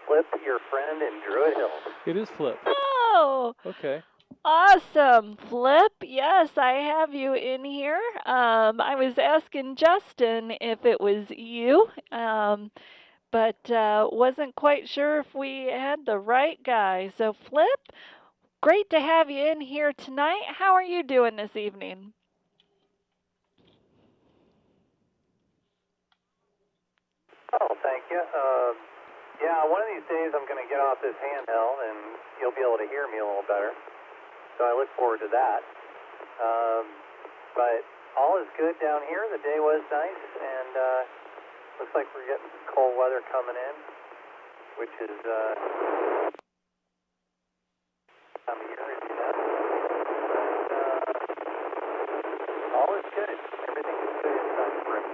Flip, your friend in Druid Hills. It is Flip. Oh! Okay. Awesome, Flip. Yes, I have you in here. I was asking Justin if it was you, but wasn't quite sure if we had the right guy. So, Flip, great to have you in here tonight. How are you doing this evening? Oh, thank you. Yeah, one of these days I'm going to get off this handheld and you'll be able to hear me a little better. So I look forward to that. But all is good down here. The day was nice, and looks like we're getting some cold weather coming in, which is time of year, as you know. But all is good. Everything is good inside the room.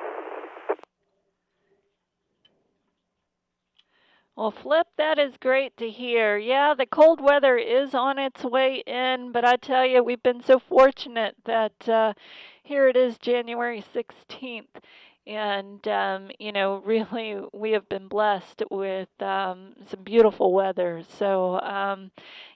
Well, Flip, that is great to hear. Yeah, the cold weather is on its way in, but I tell you, we've been so fortunate that here it is January 16th. And, really, we have been blessed with some beautiful weather. So,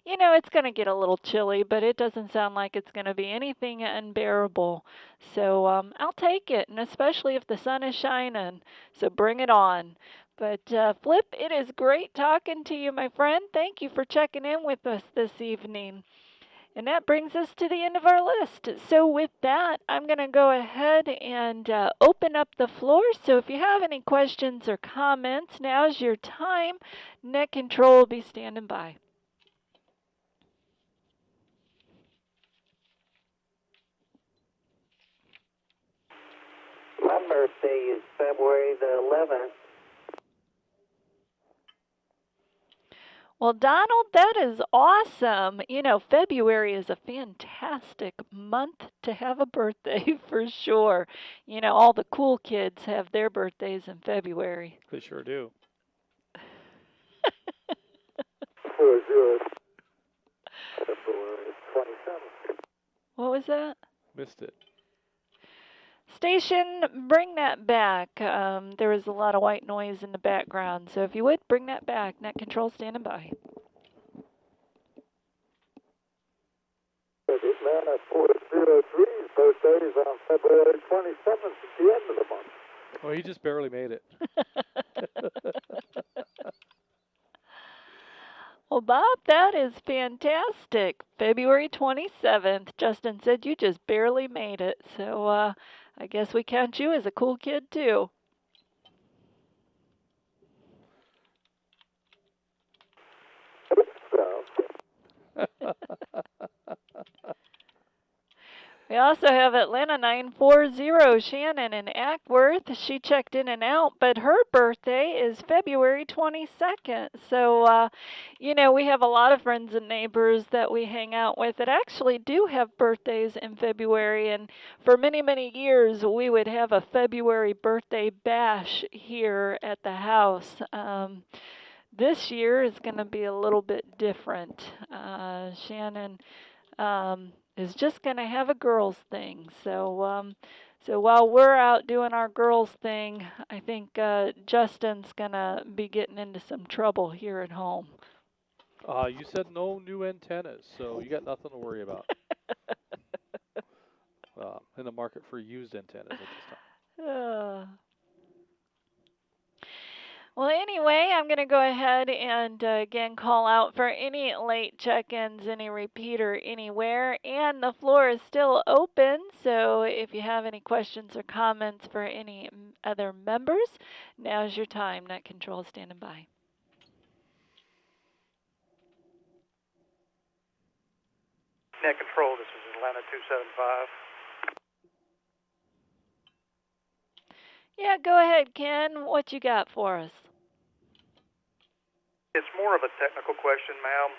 it's going to get a little chilly, but it doesn't sound like it's going to be anything unbearable. So, I'll take it, and especially if the sun is shining. So, bring it on. But, Flip, it is great talking to you, my friend. Thank you for checking in with us this evening. And that brings us to the end of our list. So with that, I'm going to go ahead and open up the floor. So if you have any questions or comments, now's your time. Net control will be standing by. My birthday is February the 11th. Well, Donald, that is awesome. February is a fantastic month to have a birthday for sure. All the cool kids have their birthdays in February. They sure do. 40, February 27th. What was that? Missed it. Station, bring that back. There was a lot of white noise in the background, so if you would, bring that back. Net control standing by. Atlanta 403's birthday is on February 27th at the end of the month. Well, he just barely made it. Well, Bob, that is fantastic. February 27th. Justin said you just barely made it, so I guess we count you as a cool kid, too. We also have Atlanta 940 Shannon in Ackworth. She checked in and out, but her birthday is February 22nd. So, we have a lot of friends and neighbors that we hang out with that actually do have birthdays in February. And for many, many years, we would have a February birthday bash here at the house. This year is going to be a little bit different. Shannon is just going to have a girls' thing. So while we're out doing our girls' thing, I think Justin's going to be getting into some trouble here at home. You said no new antennas, so you got nothing to worry about. In the market for used antennas at this time. Well, anyway, I'm going to go ahead and again call out for any late check-ins, any repeater anywhere, and the floor is still open. So if you have any questions or comments for any other members, now's your time. Net Control standing by. Net Control, this is Atlanta 275. Yeah, go ahead, Ken. What you got for us? It's more of a technical question, ma'am.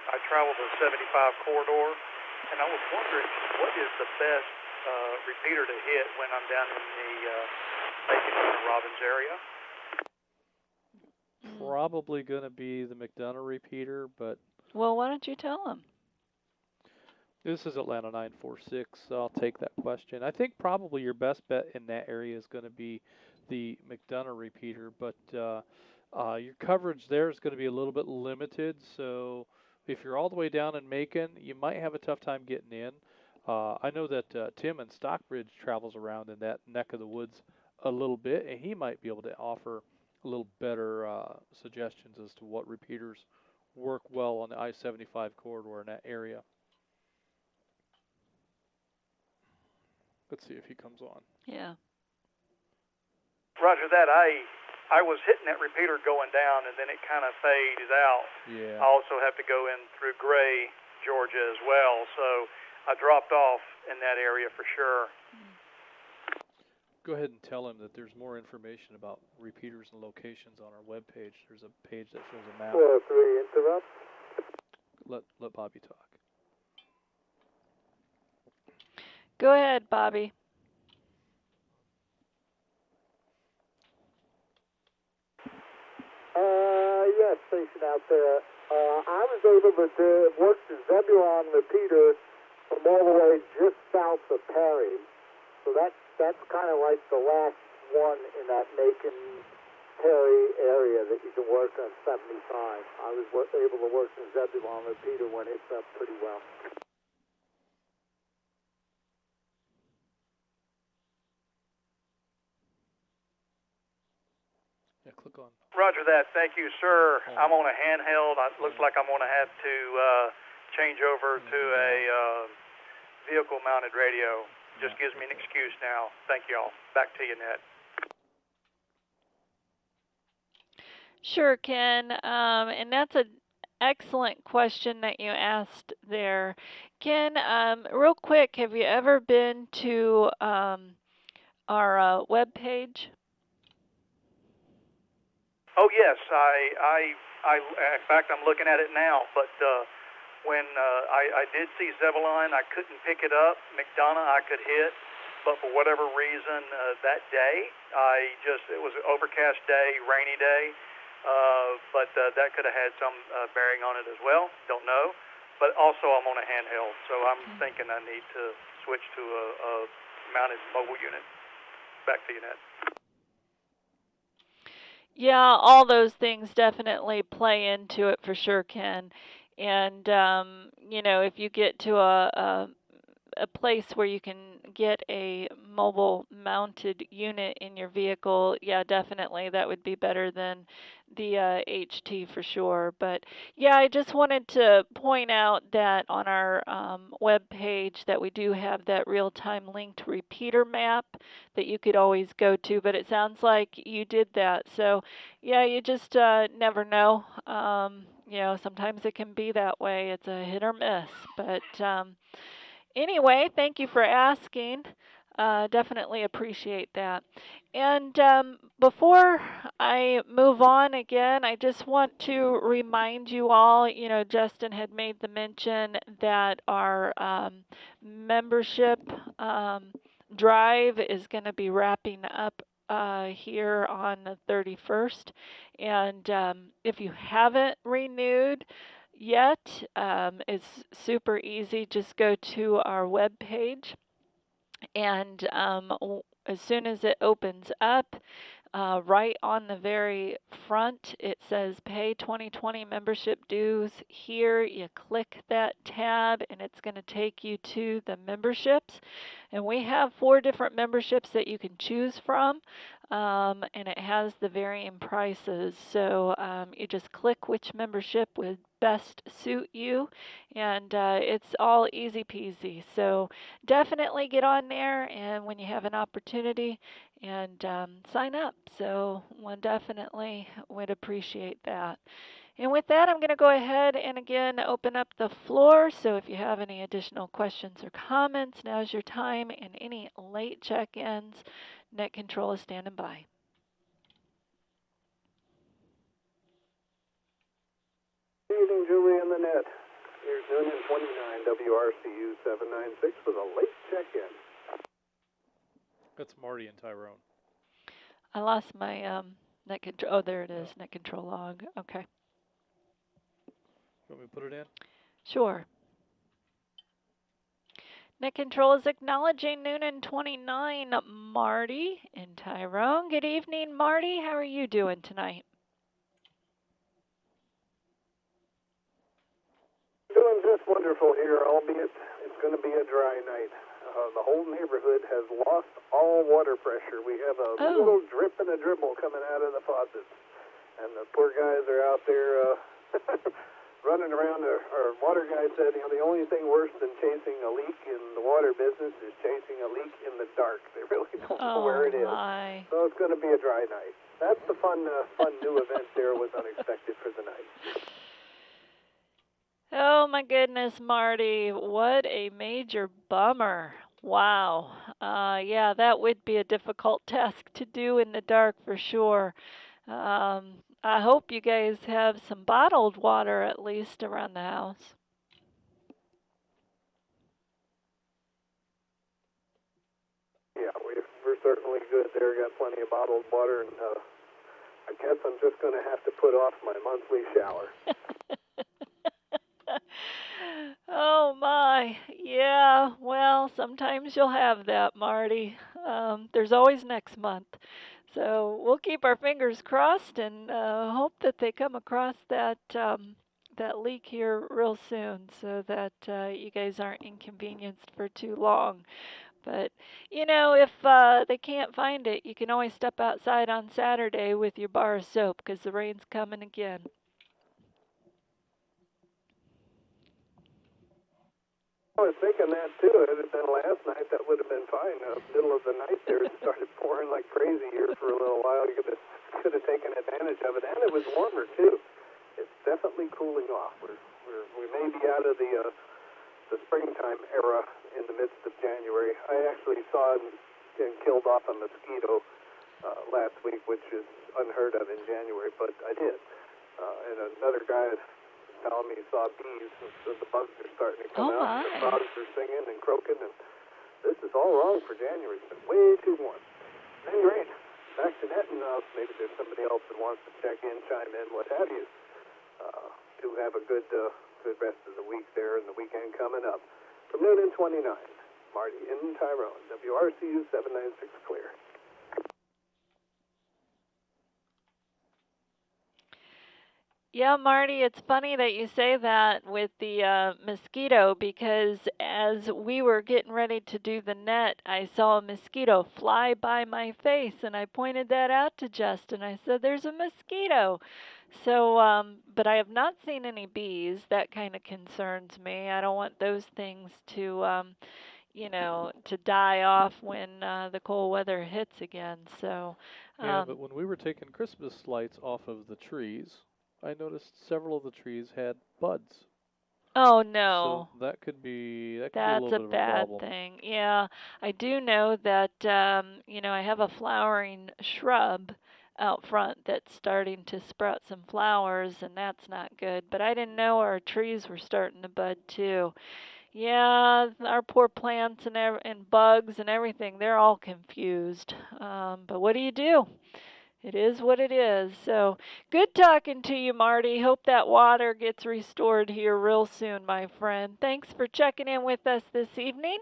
I travel the 75 corridor, and I was wondering what is the best repeater to hit when I'm down in the Macon and Robbins area? Probably going to be the McDonough repeater, but... Well, why don't you tell them? This is Atlanta 946, so I'll take that question. I think probably your best bet in that area is going to be the McDonough repeater, but your coverage there is going to be a little bit limited, so if you're all the way down in Macon, you might have a tough time getting in. I know that Tim in Stockbridge travels around in that neck of the woods a little bit, and he might be able to offer a little better suggestions as to what repeaters work well on the I-75 corridor in that area. Let's see if he comes on. Yeah. Roger that. I was hitting that repeater going down, and then it kind of fades out. Yeah. I also have to go in through Gray, Georgia as well, so I dropped off in that area for sure. Go ahead and tell him that there's more information about repeaters and locations on our webpage. There's a page that shows a map. 403 interrupt. Let Bobby talk. Go ahead, Bobby. Yes, station out there. I was able to work the Zebulon repeater from all the way just south of Perry. So that's kind of like the last one in that Macon Perry area that you can work on 75. I was able to work the Zebulon repeater when it's up pretty well. Yeah, click on. Roger that. Thank you, sir. I'm on a handheld. It looks like I'm going to have to change over to a vehicle-mounted radio. Just gives me an excuse now. Thank you all. Back to you, Ned. Sure, Ken. And that's an excellent question that you asked there. Ken, real quick, have you ever been to our web page? Oh yes, in fact, I'm looking at it now. But when I did see Zebulon, I couldn't pick it up. McDonough, I could hit, but for whatever reason, that day, it was an overcast day, rainy day. But that could have had some bearing on it as well. Don't know. But also, I'm on a handheld, so I'm thinking I need to switch to a mounted mobile unit. Back to you, Ned. Yeah, all those things definitely play into it for sure, Ken. And if you get to a place where you can get a mobile mounted unit in your vehicle, yeah, definitely that would be better than the HT for sure. But yeah, I just wanted to point out that on our web page that we do have that real-time linked repeater map that you could always go to, but it sounds like you did that. So yeah, you just never know. Sometimes it can be that way. It's a hit or miss, but Anyway, thank you for asking. Definitely appreciate that. And before I move on again, I just want to remind you all, Justin had made the mention that our membership drive is going to be wrapping up here on the 31st. And if you haven't renewed, yet. It's super easy. Just go to our web page, and as soon as it opens up, right on the very front, it says Pay 2020 Membership Dues. Here, you click that tab, and it's going to take you to the memberships. And we have 4 different memberships that you can choose from, and it has the varying prices. So you just click which membership would best suit you, and it's all easy peasy. So definitely get on there, and when you have an opportunity, and sign up. So one definitely would appreciate that. And with that, I'm going to go ahead and again open up the floor. So if you have any additional questions or comments, now's your time. And any late check-ins, Net Control is standing by. Good evening, Julie and the net. Here's Noonan 29 WRCU 796 with a late check-in. That's Marty and Tyrone. I lost my net control. Oh, there it is. Net control log. Okay. You want me to put it in? Sure. Net control is acknowledging Noonan 29, Marty and Tyrone. Good evening, Marty. How are you doing tonight? Doing just wonderful here, albeit it's going to be a dry night. The whole neighborhood has lost all water pressure. We have a little drip and a dribble coming out of the faucets. And the poor guys are out there running around. Our water guy said, the only thing worse than chasing a leak in the water business is chasing a leak in the dark. They really don't know where it is. My. So it's going to be a dry night. That's the fun new event there was unexpected for the night. Oh my goodness, Marty. What a major bummer. Wow. Yeah, that would be a difficult task to do in the dark for sure. I hope you guys have some bottled water at least around the house. Yeah, we're certainly good there. Got plenty of bottled water, and I guess I'm just going to have to put off my monthly shower. Oh my, yeah, well, sometimes you'll have that, Marty. There's always next month. So we'll keep our fingers crossed and hope that they come across that that leak here real soon so that you guys aren't inconvenienced for too long. But, if they can't find it, you can always step outside on Saturday with your bar of soap because the rain's coming again. I was thinking that too. If it had been last night, that would have been fine. Middle of the night there, it started pouring like crazy here for a little while. You could have taken advantage of it, and it was warmer too. It's definitely cooling off. We may be out of the springtime era in the midst of January. I actually saw and killed off a mosquito last week, which is unheard of in January, but I did. And another guy telling me he saw bees, so the bugs are starting to come out. The frogs are singing and croaking, and this is all wrong for January. It's been way too warm. At any rate, back to that, and maybe there's somebody else that wants to check in, chime in, what have you. Do have a good rest of the week there and the weekend coming up. From Noonan 29, Marty in Tyrone, WRCU 796 clear. Yeah, Marty, it's funny that you say that with the mosquito because as we were getting ready to do the net, I saw a mosquito fly by my face and I pointed that out to Justin. I said, there's a mosquito. So, but I have not seen any bees. That kind of concerns me. I don't want those things to, to die off when the cold weather hits again. So, yeah, but when we were taking Christmas lights off of the trees, I noticed several of the trees had buds. Oh no. So that could be a That's little a bit of a bad problem. thing. Yeah, I do know that I have a flowering shrub out front that's starting to sprout some flowers, and that's not good. But I didn't know our trees were starting to bud too. Yeah, our poor plants and bugs and everything, they're all confused. But what do you do? It is what it is. So, good talking to you, Marty. Hope that water gets restored here real soon, my friend. Thanks for checking in with us this evening.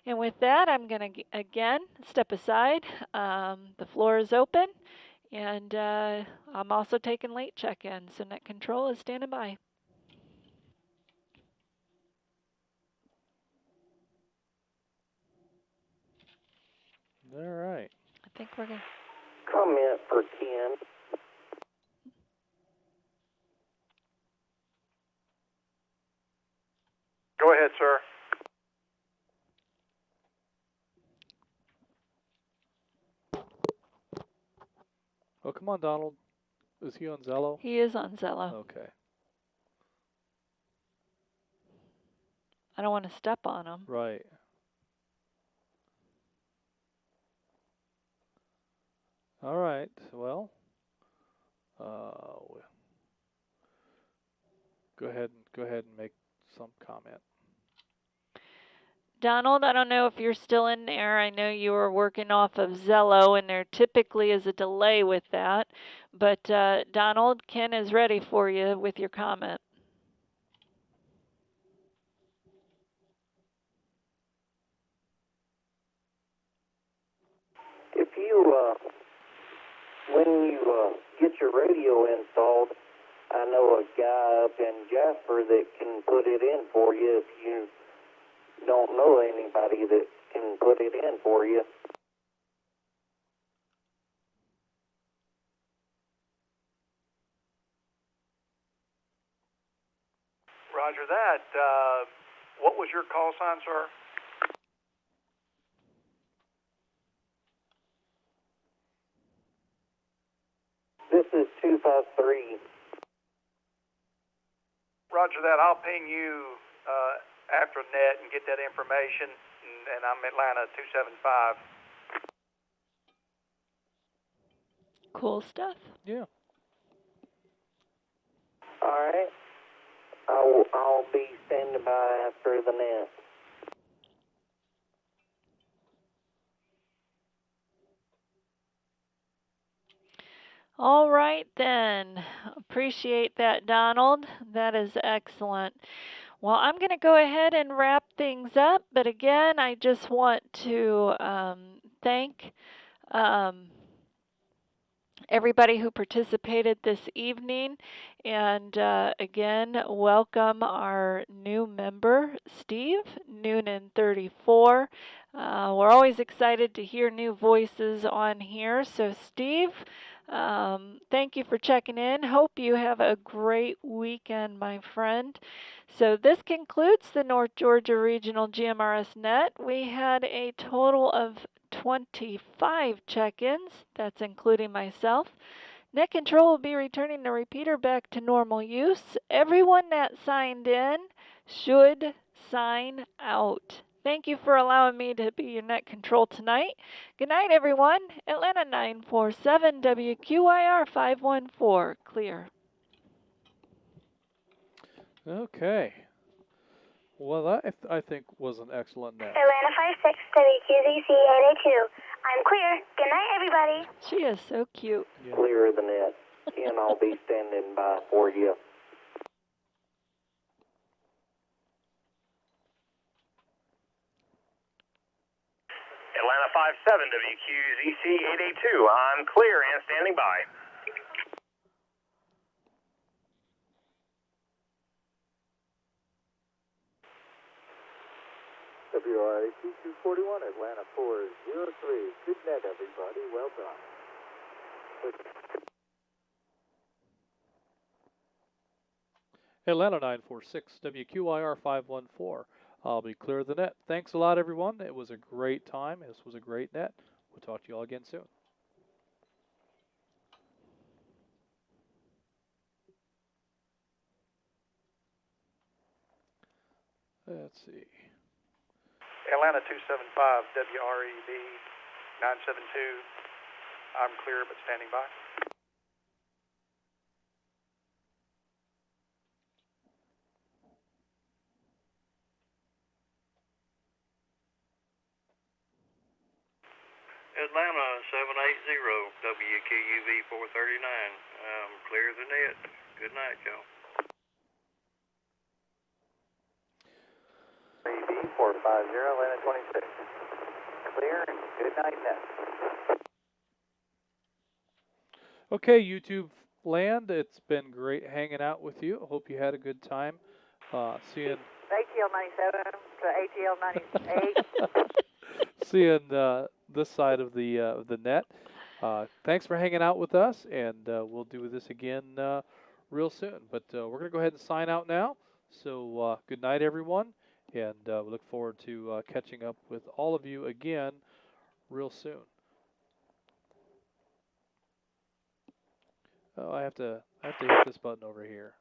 And with that, I'm going to again step aside. The floor is open. And I'm also taking late check-in, so net control is standing by. All right. I think we're going to comment for Ken. Go ahead, sir. Oh, come on, Donald. Is he on Zello? He is on Zello. Okay. I don't want to step on him. Right. All right. Well, go ahead and make some comment. Donald, I don't know if you're still in there. I know you were working off of Zello, and there typically is a delay with that. But Donald, Ken is ready for you with your comment. If you, when you get your radio installed, I know a guy up in Jasper that can put it in for you if you don't know anybody that can put it in for you. Roger that. What was your call sign, sir? This is 253. Roger that. I'll ping you after net and get that information, and I'm Atlanta 275. Cool stuff. Yeah. All right. I'll be standing by after the net. All right, then. Appreciate that, Donald. That is excellent. Well, I'm going to go ahead and wrap things up. But again, I just want to thank everybody who participated this evening. And again, welcome our new member, Steve, Noonan 34. We're always excited to hear new voices on here. So, Steve, thank you for checking in. Hope you have a great weekend, my friend. So this concludes the North Georgia Regional GMRS Net. We had a total of 25 check-ins. That's including myself. Net control will be returning the repeater back to normal use. Everyone that signed in should sign out. Thank you for allowing me to be your net control tonight. Good night, everyone. Atlanta 947, WQIR 514. Clear. Okay. Well, that I think was an excellent net. Atlanta 56, WQZC 882. I'm clear. Good night, everybody. She is so cute. Yeah. Clear the net. And I'll be standing by for you. Atlanta 57, WQZC 882. I'm clear and standing by. WRIC 241, Atlanta 403. Good net, everybody. Well done. Atlanta 946, WQIR 514. I'll be clear of the net. Thanks a lot, everyone. It was a great time. This was a great net. We'll talk to you all again soon. Let's see. Atlanta 275, WREB 972. I'm clear but standing by. Atlanta 780, WQUV 439. Clear the net. Good night, y'all. AB 450, Atlanta 26. Clear and good night net. Okay, YouTube land, it's been great hanging out with you. I hope you had a good time seeing ATL 97 to ATL 98. seeing this side of the net. Thanks for hanging out with us, and we'll do this again real soon. But we're going to go ahead and sign out now. So good night, everyone, and we look forward to catching up with all of you again real soon. Oh, I have to hit this button over here.